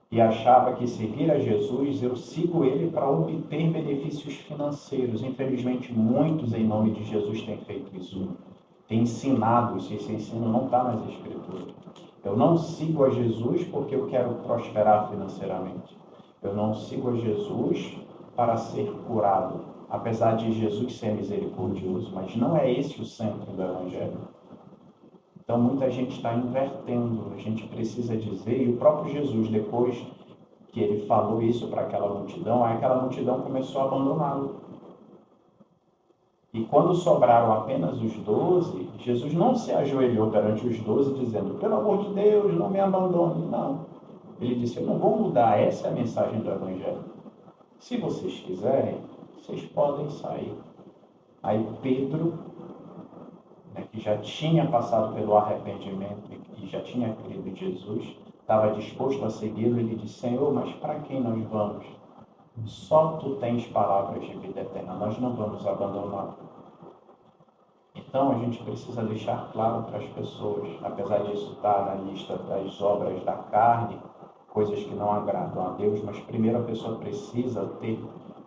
E achava que seguir a Jesus, eu sigo ele para obter benefícios financeiros. Infelizmente, muitos em nome de Jesus têm feito isso. Tem ensinado, esse ensino não está nas Escrituras. Eu não sigo a Jesus porque eu quero prosperar financeiramente. Eu não sigo a Jesus para ser curado, apesar de Jesus ser misericordioso, mas não é esse o centro do Evangelho. Então muita gente está invertendo, a gente precisa dizer, e o próprio Jesus, depois que ele falou isso para aquela multidão, aí aquela multidão começou a abandoná-lo. E quando sobraram apenas os 12, Jesus não se ajoelhou perante os 12 dizendo: pelo amor de Deus, não me abandone. Não. Ele disse: eu não vou mudar, essa é a mensagem do Evangelho. Se vocês quiserem, vocês podem sair. Aí Pedro, que já tinha passado pelo arrependimento e já tinha crido em Jesus, estava disposto a segui-lo, ele disse: Senhor, mas para quem nós vamos? Só tu tens palavras de vida eterna, nós não vamos abandonar. Então a gente precisa deixar claro para as pessoas, apesar disso estar na lista das obras da carne, coisas que não agradam a Deus, mas primeiro a pessoa precisa ter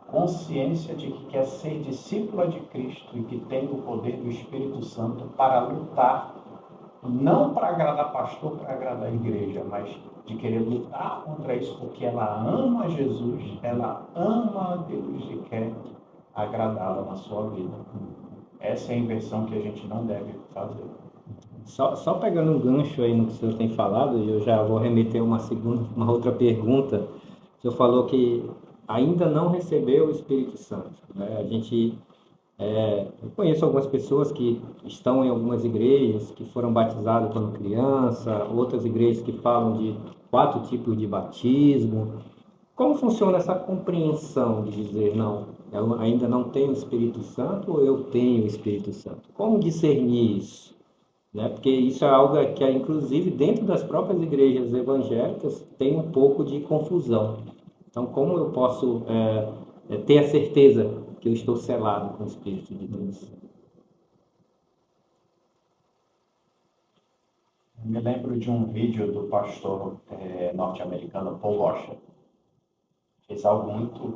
consciência de que quer ser discípula de Cristo e que tem o poder do Espírito Santo para lutar, não para agradar pastor, para agradar a igreja, mas de querer lutar contra isso, porque ela ama Jesus, ela ama a Deus e quer agradá-lo na sua vida. Essa é a inversão que a gente não deve fazer. Só pegando um gancho aí no que o senhor tem falado, e eu já vou remeter uma outra pergunta. O senhor falou que ainda não recebeu o Espírito Santo, né? Eu conheço algumas pessoas que estão em algumas igrejas que foram batizadas quando criança, outras igrejas que falam de 4 tipos de batismo. Como funciona essa compreensão de dizer, não, eu ainda não tenho o Espírito Santo ou eu tenho o Espírito Santo? Como discernir isso? Né? Porque isso é algo que, inclusive, dentro das próprias igrejas evangélicas, tem um pouco de confusão. Então, como eu posso ter a certeza que eu estou selado com o Espírito de Deus? Eu me lembro de um vídeo do pastor norte-americano Paul Washer. Fez algo muito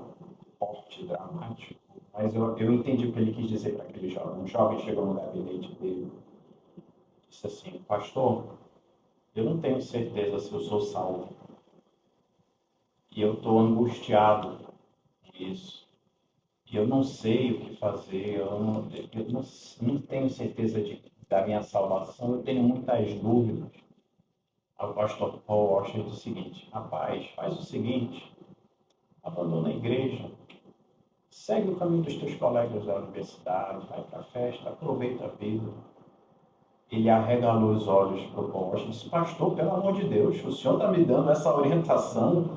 forte, dramático, mas eu entendi o que ele quis dizer para aquele jovem. Um jovem chegou no gabinete dele e disse assim: pastor, eu não tenho certeza se eu sou salvo. E eu estou angustiado com isso. E eu não sei o que fazer, eu não tenho certeza da minha salvação, eu tenho muitas dúvidas. O pastor Paul Washer disse o seguinte: rapaz, faz o seguinte, abandona a igreja, segue o caminho dos teus colegas da universidade, vai para a festa, aproveita a vida. Ele arregalou os olhos para o Paul Washer e disse: pastor, pelo amor de Deus, o senhor está me dando essa orientação?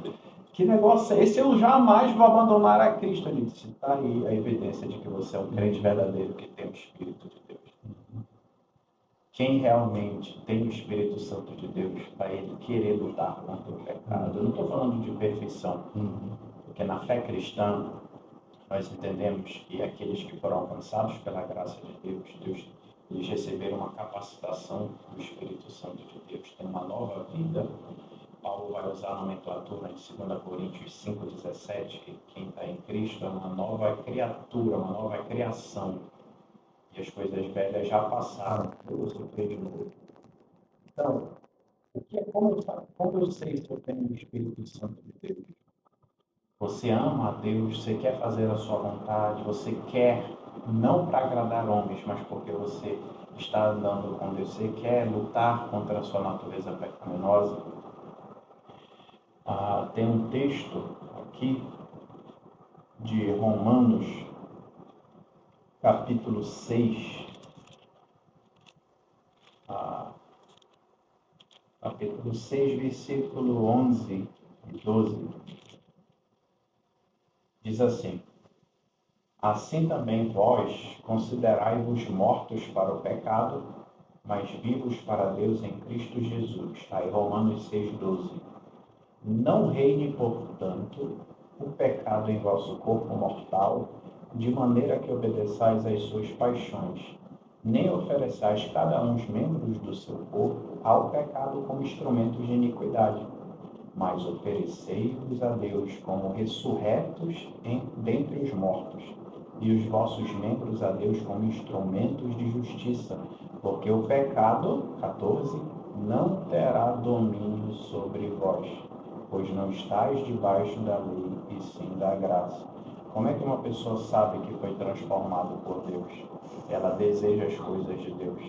Que negócio é esse? Eu jamais vou abandonar a Cristo. Ele disse: está aí a evidência de que você é um crente verdadeiro que tem o Espírito de Deus. Quem realmente tem o Espírito Santo de Deus, vai ele querer lutar contra o pecado. Eu não estou falando de perfeição, porque na fé cristã nós entendemos que aqueles que foram alcançados pela graça de Deus, eles receberam uma capacitação do Espírito Santo de Deus, tem uma nova vida. Paulo vai usar a nomenclatura em 2 Coríntios 5,17, que quem está em Cristo é uma nova criatura, uma nova criação. E as coisas velhas já passaram, eu sou de novo. Então, como eu sei se eu tenho o Espírito Santo de Deus? Você ama a Deus, você quer fazer a sua vontade, você quer, não para agradar homens, mas porque você está andando com Deus, você quer lutar contra a sua natureza pecaminosa. Tem um texto aqui de Romanos, capítulo 6, capítulo 6, versículo 11 e 12, diz assim: assim também vós considerai-vos mortos para o pecado, mas vivos para Deus em Cristo Jesus. Aí Romanos 6, 12. Não reine, portanto, o pecado em vosso corpo mortal, de maneira que obedeçais às suas paixões, nem ofereçais cada um os membros do seu corpo ao pecado como instrumentos de iniquidade, mas oferecei-vos a Deus como ressurretos dentre os mortos, e os vossos membros a Deus como instrumentos de justiça, porque o pecado, 14, não terá domínio sobre vós, pois não estáis debaixo da lei, e sim da graça. Como é que uma pessoa sabe que foi transformada por Deus? Ela deseja as coisas de Deus.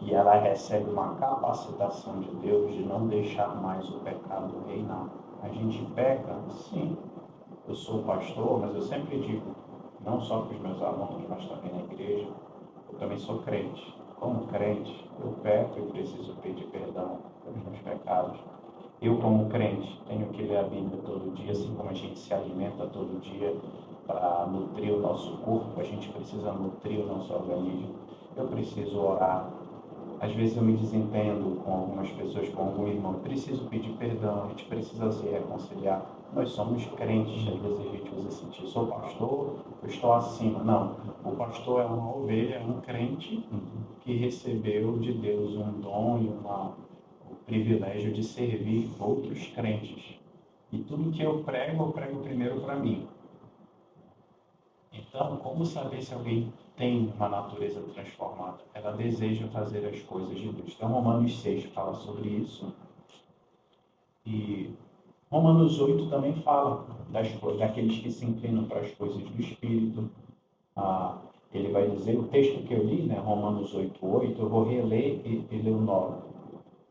E ela recebe uma capacitação de Deus de não deixar mais o pecado reinar. A gente peca, sim. Eu sou pastor, mas eu sempre digo, não só para os meus alunos, mas também na igreja, eu também sou crente. Como crente, eu peco e preciso pedir perdão pelos meus pecados. Eu, como crente, tenho que ler a Bíblia todo dia, assim como a gente se alimenta todo dia para nutrir o nosso corpo, a gente precisa nutrir o nosso organismo. Eu preciso orar. Às vezes eu me desentendo com algumas pessoas, com algum irmão, eu preciso pedir perdão, a gente precisa se reconciliar. Nós somos crentes, às vezes a gente usa esse tipo: sou pastor, eu estou acima. Não, o pastor é uma ovelha, é um crente que recebeu de Deus um dom e o privilégio de servir outros crentes. E tudo que eu prego primeiro para mim. Então, como saber se alguém tem uma natureza transformada? Ela deseja fazer as coisas de Deus. Então, Romanos 6 fala sobre isso. E Romanos 8 também fala daqueles que se inclinam para as coisas do Espírito. Ele vai dizer, o texto que eu li, né, Romanos 8:8, eu vou reler e ler o 9.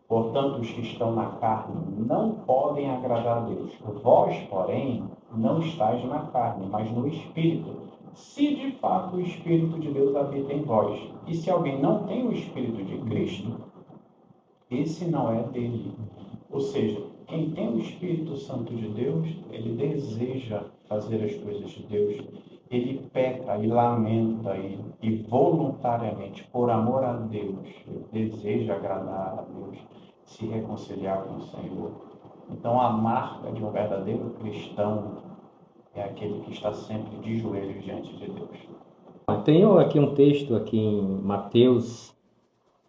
Portanto, os que estão na carne não podem agradar a Deus. Vós, porém, não estáis na carne, mas no Espírito, se de fato o Espírito de Deus habita em vós. E se alguém não tem o Espírito de Cristo, esse não é dele. Ou seja, quem tem o Espírito Santo de Deus, ele deseja fazer as coisas de Deus. Ele peca e lamenta e voluntariamente, por amor a Deus, ele deseja agradar a Deus, se reconciliar com o Senhor. Então, a marca de um verdadeiro cristão é aquele que está sempre de joelhos diante de Deus. Tenho aqui um texto aqui em Mateus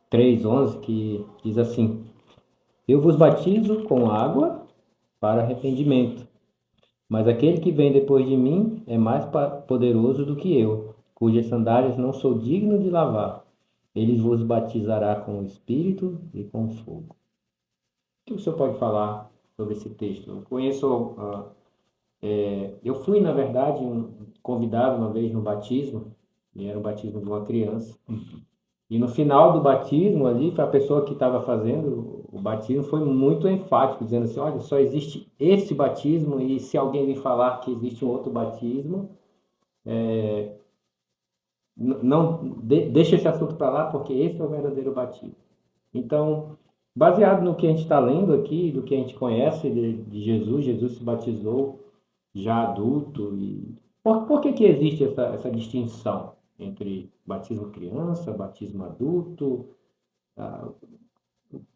3:11 que diz assim: Eu vos batizo com água para arrependimento, mas aquele que vem depois de mim é mais poderoso do que eu, cujas sandálias não sou digno de lavar. Ele vos batizará com o Espírito e com fogo. O que o senhor pode falar sobre esse texto? Eu conheço, eu fui, na verdade, convidado uma vez no batismo, e era o batismo de uma criança. E no final do batismo ali, a pessoa que estava fazendo o batismo foi muito enfático, dizendo assim, olha, só existe esse batismo e se alguém me falar que existe um outro batismo, não deixa esse assunto para lá, porque esse é o verdadeiro batismo. Então, baseado no que a gente está lendo aqui, do que a gente conhece de Jesus, Jesus se batizou já adulto. E por que existe essa distinção entre batismo criança, batismo adulto?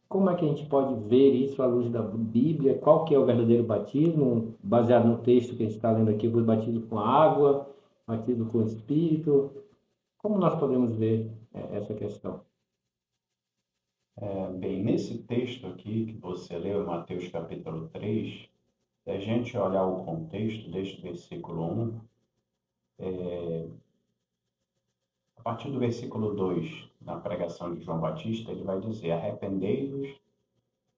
Como é que a gente pode ver isso à luz da Bíblia? Qual que é o verdadeiro batismo? Baseado no texto que a gente está lendo aqui, o batismo com água, batismo com o Espírito. Como nós podemos ver essa questão? Bem, nesse texto aqui que você leu, Mateus capítulo 3, se a gente olhar o contexto deste versículo 1, a partir do versículo 2, na pregação de João Batista, ele vai dizer, arrependei-vos,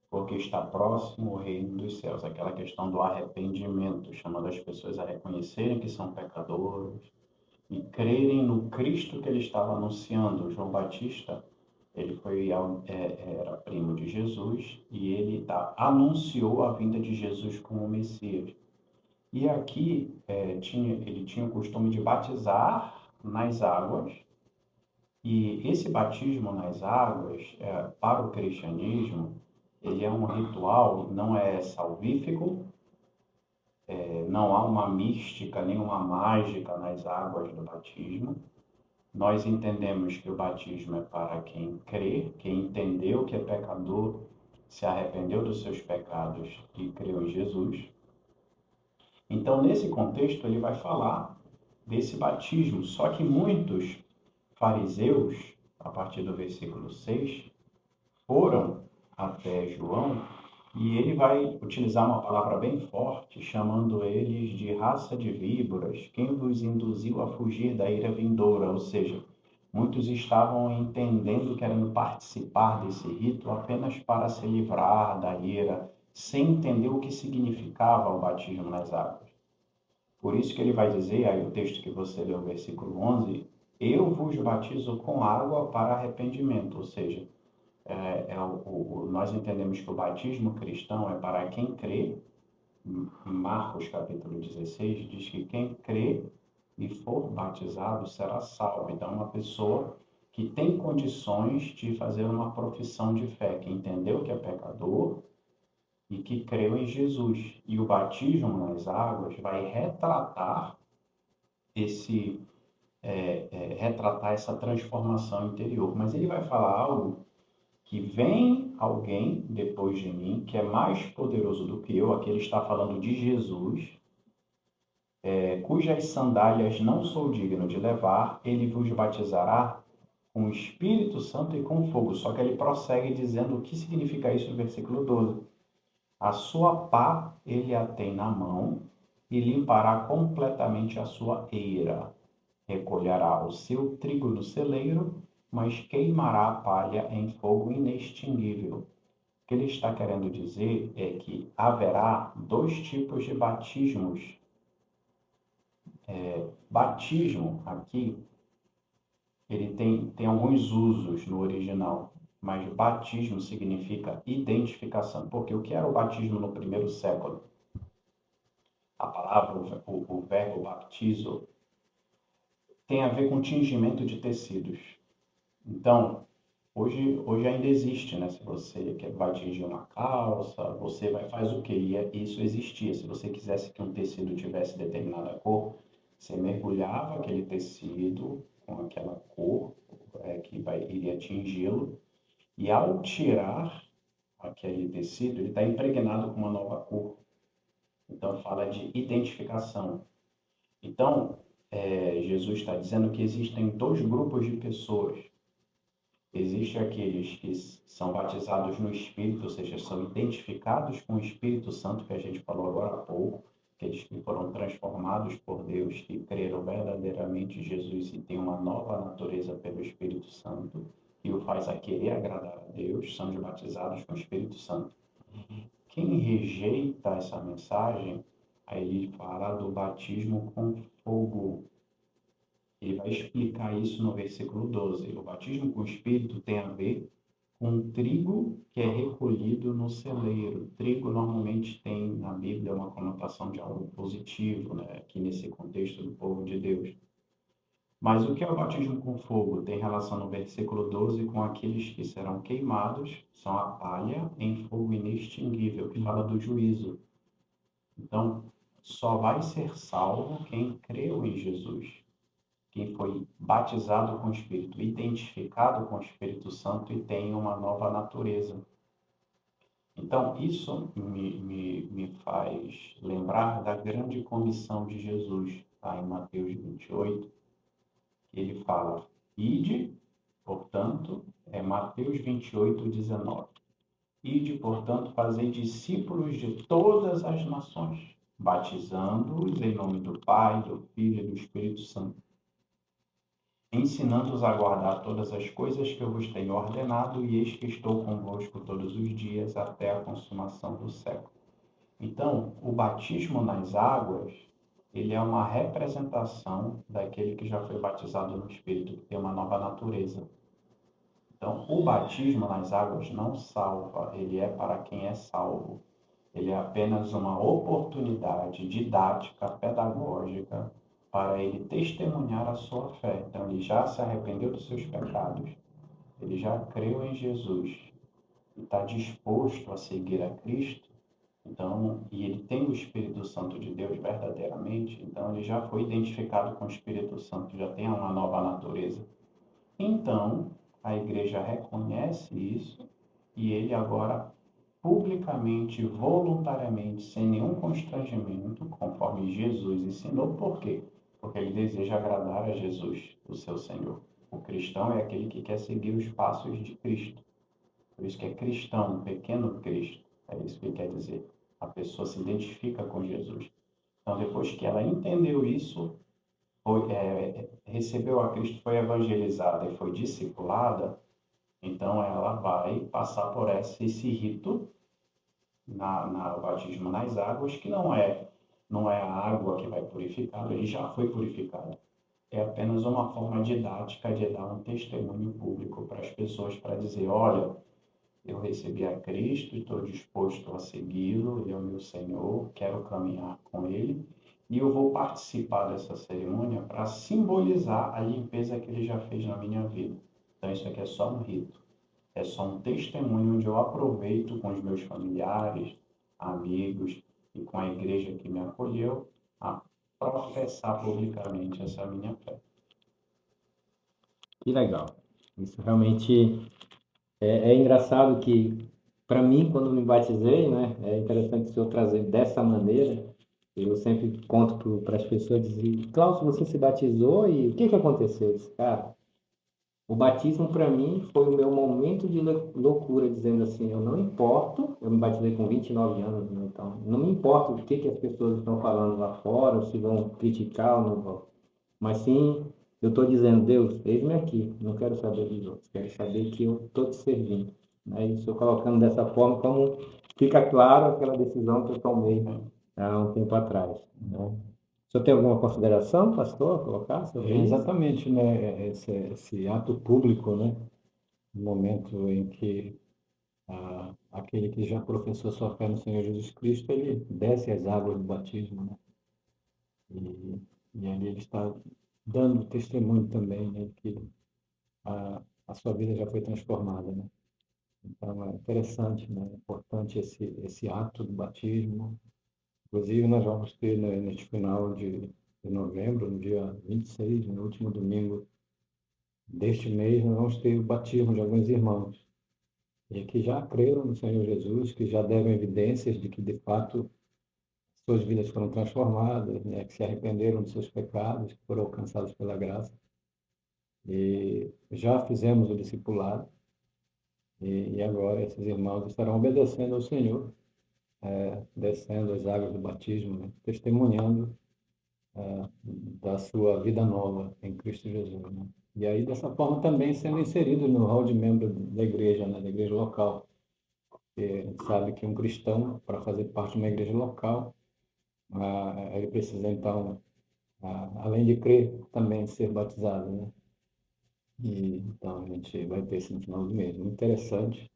porque está próximo o reino dos céus. Aquela questão do arrependimento, chamando as pessoas a reconhecerem que são pecadores e crerem no Cristo que ele estava anunciando. João Batista, ele era primo de Jesus e ele anunciou a vinda de Jesus como o Messias. E aqui ele tinha o costume de batizar nas águas, e esse batismo nas águas, para o cristianismo, ele é um ritual, não é salvífico, não há uma mística, nem uma mágica nas águas do batismo. Nós entendemos que o batismo é para quem crê, quem entendeu que é pecador, se arrependeu dos seus pecados e creu em Jesus. Então, nesse contexto, ele vai falar desse batismo, só que muitos fariseus, a partir do versículo 6, foram até João e ele vai utilizar uma palavra bem forte, chamando eles de raça de víboras, quem vos induziu a fugir da ira vindoura, ou seja, muitos estavam entendendo que eram participar desse rito apenas para se livrar da ira, sem entender o que significava o batismo nas águas. Por isso que ele vai dizer, aí o texto que você leu, versículo 11, eu vos batizo com água para arrependimento, ou seja, nós entendemos que o batismo cristão é para quem crê. Marcos capítulo 16 diz que quem crê e for batizado será salvo. Então, uma pessoa que tem condições de fazer uma profissão de fé, que entendeu que é pecador e que creu em Jesus. E o batismo nas águas vai retratar essa transformação interior. Mas ele vai falar algo que vem alguém depois de mim, que é mais poderoso do que eu, aqui ele está falando de Jesus, cujas sandálias não sou digno de levar, ele vos batizará com o Espírito Santo e com fogo. Só que ele prossegue dizendo o que significa isso no versículo 12. A sua pá ele a tem na mão e limpará completamente a sua eira. Recolherá o seu trigo no celeiro, mas queimará a palha em fogo inextinguível. que ele está querendo dizer é que haverá dois tipos de batismos. Batismo aqui, ele tem alguns usos no original, mas batismo significa identificação. Porque o que era o batismo no primeiro século? A palavra, o verbo baptizo, tem a ver com tingimento de tecidos. Então, hoje ainda existe, né? Se você vai tingir uma calça, você faz o quê? Isso existia. Se você quisesse que um tecido tivesse determinada cor, você mergulhava aquele tecido com aquela cor que iria tingi-lo, e ao tirar aquele tecido, ele está impregnado com uma nova cor. Então, fala de identificação. Então, Jesus está dizendo que existem dois grupos de pessoas. Existem aqueles que são batizados no Espírito, ou seja, são identificados com o Espírito Santo, que a gente falou agora há pouco, aqueles que foram transformados por Deus, que creram verdadeiramente em Jesus e têm uma nova natureza pelo Espírito Santo, e o faz a querer agradar a Deus, são batizados com o Espírito Santo. Quem rejeita essa mensagem, aí ele fala do batismo com fogo. Ele vai explicar isso no versículo 12. O batismo com o Espírito tem a ver com trigo que é recolhido no celeiro. Trigo normalmente tem na Bíblia uma conotação de algo positivo, né? Aqui nesse contexto do povo de Deus. Mas o que é o batismo com fogo? Tem relação no versículo 12 com aqueles que serão queimados, são a palha em fogo inextinguível, que fala do juízo. Então, só vai ser salvo quem creu em Jesus, quem foi batizado com o Espírito, identificado com o Espírito Santo e tem uma nova natureza. Então, isso me faz lembrar da grande comissão de Jesus, tá? Em Mateus 28, ele fala, ide, portanto, Mateus 28, 19. Ide, portanto, fazei discípulos de todas as nações, batizando-os em nome do Pai, do Filho e do Espírito Santo, ensinando-os a guardar todas as coisas que eu vos tenho ordenado, e eis que estou convosco todos os dias até a consumação do século. Então, o batismo nas águas, ele é uma representação daquele que já foi batizado no Espírito, que tem uma nova natureza. Então, o batismo nas águas não salva, ele é para quem é salvo. Ele é apenas uma oportunidade didática, pedagógica, para ele testemunhar a sua fé. Então, ele já se arrependeu dos seus pecados, ele já creu em Jesus, e está disposto a seguir a Cristo. Então, e ele tem o Espírito Santo de Deus verdadeiramente, então ele já foi identificado com o Espírito Santo, já tem uma nova natureza. Então, a igreja reconhece isso e ele agora, publicamente, voluntariamente, sem nenhum constrangimento, conforme Jesus ensinou. Por quê? Porque ele deseja agradar a Jesus, o seu Senhor. O cristão é aquele que quer seguir os passos de Cristo. Por isso que é cristão, um pequeno Cristo. É isso que ele quer dizer. A pessoa se identifica com Jesus. Então, depois que ela entendeu isso, recebeu a Cristo, foi evangelizada e foi discipulada, então ela vai passar por esse rito no batismo nas águas, que não é a água que vai purificar, ele já foi purificado. É apenas uma forma didática de dar um testemunho público para as pessoas, para dizer, olha, eu recebi a Cristo e estou disposto a segui-lo, ele é o meu Senhor, quero caminhar com ele, e eu vou participar dessa cerimônia para simbolizar a limpeza que ele já fez na minha vida. Então isso aqui é só um rito, é só um testemunho onde eu aproveito com os meus familiares, amigos e com a igreja que me acolheu a professar publicamente essa minha fé. Que legal. Isso realmente é engraçado que, para mim, quando me batizei, né, é interessante se eu trazer dessa maneira. Eu sempre conto para as pessoas, dizem, Cláudio, você se batizou e o que aconteceu? Eu disse, cara, o batismo para mim foi o meu momento de loucura, dizendo assim, eu não importo, eu me batizei com 29 anos, né, então, não me importa o que as pessoas estão falando lá fora, se vão criticar ou não vão, mas sim, eu estou dizendo, Deus, eis-me aqui, não quero saber dos outros, quero saber que eu estou te servindo. né? E o senhor colocando dessa forma, como fica claro aquela decisão que eu tomei há um tempo atrás, né? O senhor tem alguma consideração, pastor, a colocar sobre isso? Exatamente, né? Esse ato público, né? No momento em que aquele que já professou sua fé no Senhor Jesus Cristo, ele desce as águas do batismo, né? E, e ali ele está dando testemunho também, né? Que a sua vida já foi transformada, né? Então é interessante, né? É importante esse ato do batismo. Inclusive, nós vamos ter, né, neste final de novembro, no dia 26, no último domingo deste mês, nós vamos ter o batismo de alguns irmãos, e que já creram no Senhor Jesus, que já deram evidências de que, de fato, suas vidas foram transformadas, né, que se arrependeram dos seus pecados, que foram alcançados pela graça. E já fizemos o discipulado, e agora esses irmãos estarão obedecendo ao Senhor, descendo as águas do batismo, né, testemunhando da sua vida nova em Cristo Jesus, né? E aí, dessa forma, também sendo inserido no hall de membro da igreja, né, da igreja local. Porque a gente sabe que um cristão, para fazer parte de uma igreja local, ele precisa, então, além de crer, também ser batizado, né? E, então, a gente vai ter isso no final do mês. Muito interessante.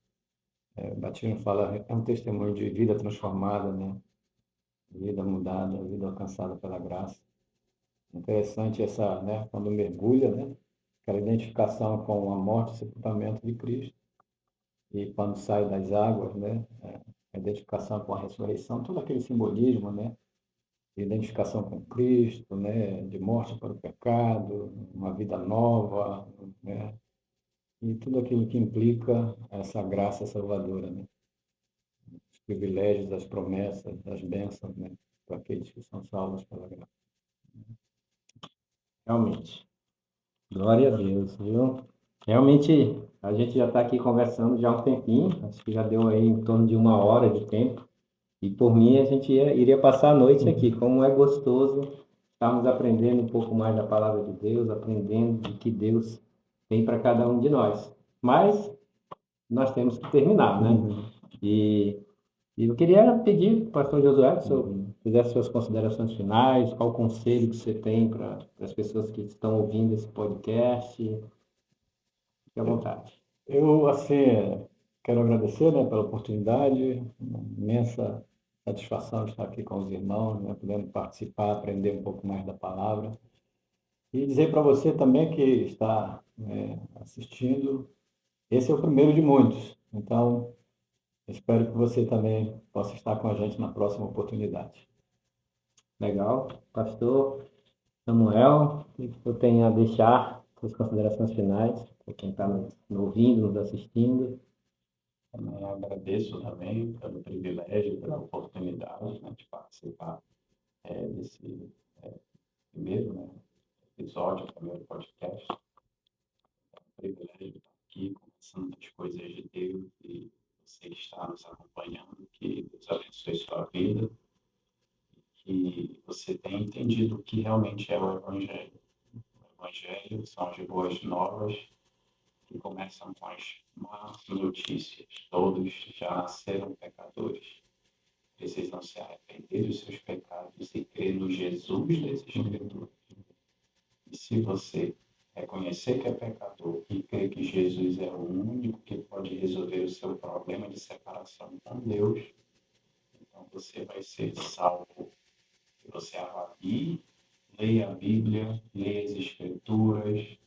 O batismo fala, é um testemunho de vida transformada, né? Vida mudada, vida alcançada pela graça. Interessante essa, né, quando mergulha, né, aquela identificação com a morte e sepultamento de Cristo, e quando sai das águas, né, a identificação com a ressurreição, todo aquele simbolismo, né, de identificação com Cristo, né, de morte para o pecado, uma vida nova, né, e tudo aquilo que implica essa graça salvadora, né, os privilégios, as promessas, as bênçãos, né, para aqueles que são salvos pela graça. Realmente. Glória a Deus, viu? Realmente, a gente já está aqui conversando já há um tempinho, acho que já deu aí em torno de 1 hora de tempo. E por mim, a gente iria passar a noite aqui. Como é gostoso estarmos aprendendo um pouco mais da palavra de Deus, aprendendo o que Deus tem para cada um de nós. Mas nós temos que terminar, né? E eu queria pedir para o pastor Josué, que o senhor fizesse suas considerações finais, qual o conselho que você tem para as pessoas que estão ouvindo esse podcast. Fique à vontade. Eu, assim, quero agradecer, né, pela oportunidade, uma imensa satisfação de estar aqui com os irmãos, né, podendo participar, aprender um pouco mais da palavra. E dizer para você também que está, né, assistindo, esse é o primeiro de muitos. Então, espero que você também possa estar com a gente na próxima oportunidade. Legal. Pastor Samuel, o que eu tenho a deixar suas considerações finais para quem está nos ouvindo, nos assistindo? Também agradeço também pelo privilégio, pela oportunidade, né, de participar desse primeiro, né, episódio, primeiro podcast. É um privilégio estar aqui conversando das coisas de Deus e você está nos acompanhando, que Deus abençoe sua vida, que você tenha entendido o que realmente é o Evangelho. O Evangelho são as boas novas que começam com as más notícias. Todos já nasceram pecadores, precisam se arrepender dos seus pecados e crer no Jesus das Escrituras. E se você reconhecer que é pecador e crer que Jesus é o único que pode resolver o seu problema de separação com Deus, então você vai ser salvo. Que você avalie, leia a Bíblia, leia as Escrituras,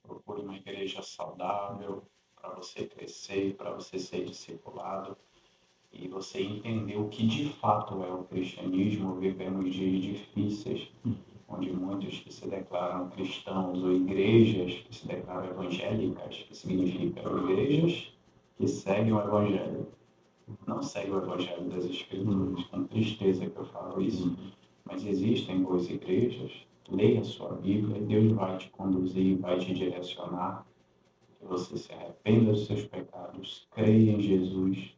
procure uma igreja saudável para você crescer, para você ser discipulado e você entender o que de fato é o cristianismo. Vivemos dias difíceis, onde muitos que se declaram cristãos ou igrejas que se declaram evangélicas, que significam igrejas que seguem o evangelho, não seguem o evangelho das Escrituras, com tristeza que eu falo isso, mas existem boas igrejas. Leia a sua Bíblia e Deus vai te conduzir, vai te direcionar, que você se arrependa dos seus pecados, creia em Jesus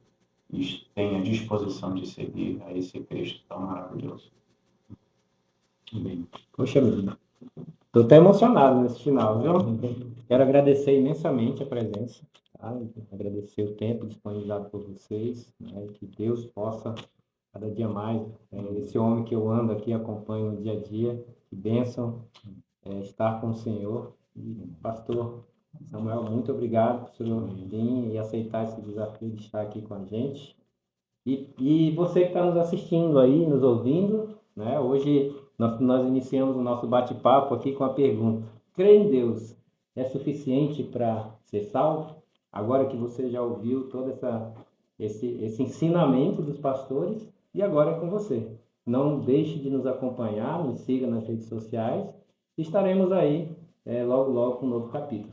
e tenha disposição de seguir a esse Cristo tão maravilhoso. Bem, poxa vida, estou até emocionado nesse final, viu? Quero agradecer imensamente a presença, tá? tá? Agradecer o tempo disponibilizado por vocês, né? Que Deus possa, cada dia mais, esse homem que eu ando aqui, acompanho no dia a dia, que bênção estar com o Senhor. E, pastor Samuel, muito obrigado por senhor vir e aceitar esse desafio de estar aqui com a gente. E você que está nos assistindo aí, nos ouvindo, né? Hoje nós iniciamos o nosso bate-papo aqui com a pergunta: crer em Deus é suficiente para ser salvo? Agora que você já ouviu todo esse ensinamento dos pastores, e agora é com você. Não deixe de nos acompanhar, nos siga nas redes sociais, e estaremos aí logo, logo com um novo capítulo.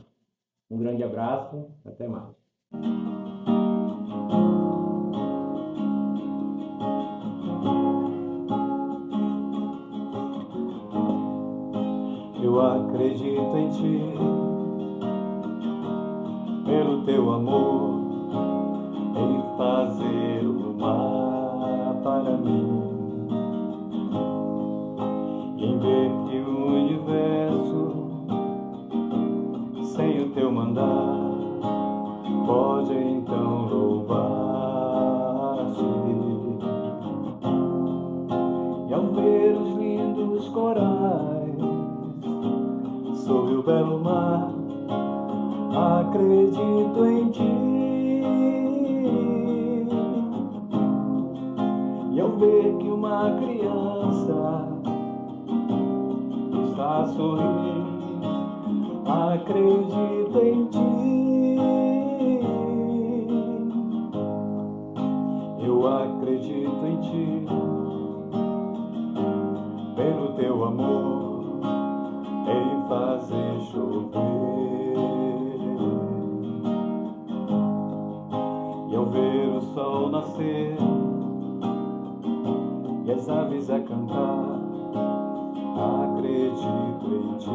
Um grande abraço, até mais. Eu acredito em ti, pelo teu amor, em fazer o mar para mim, em ver que o universo, sem o teu mandar, pode então louvar-te. E ao ver os lindos corais sob o belo mar, acredito em ti. E ao ver que uma criança está a sorrir, acredito em ti. Eu acredito em ti, pelo teu amor, em fazer chover. E ao ver o sol nascer e as aves a cantar, acredito em ti.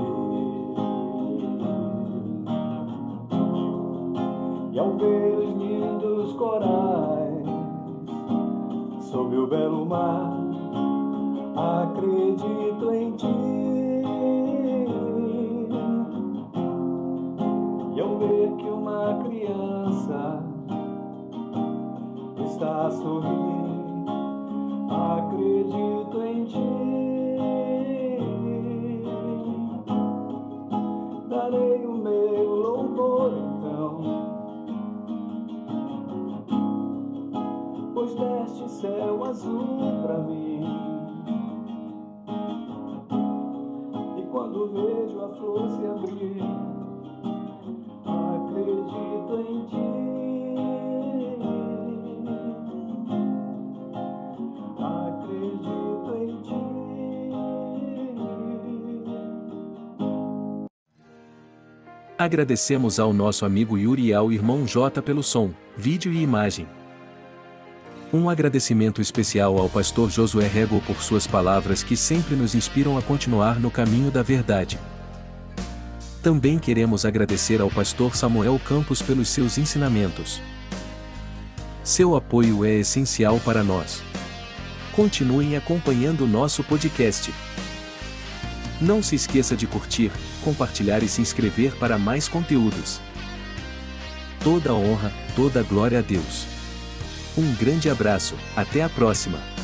E ao ver os lindos corais sob o belo mar, acredito em ti. E ao ver que uma criança está a sorrir, acredito em ti. Darei o meu louvor então, pois deste céu azul pra mim. E quando vejo a flor se abrir, acredito em ti. Acredito em ti. Agradecemos ao nosso amigo Yuri e ao irmão J pelo som, vídeo e imagem. Um agradecimento especial ao pastor Josué Rego por suas palavras que sempre nos inspiram a continuar no caminho da verdade. Também queremos agradecer ao pastor Samuel Campos pelos seus ensinamentos. Seu apoio é essencial para nós. Continuem acompanhando o nosso podcast. Não se esqueça de curtir, compartilhar e se inscrever para mais conteúdos. Toda honra, toda glória a Deus. Um grande abraço, até a próxima!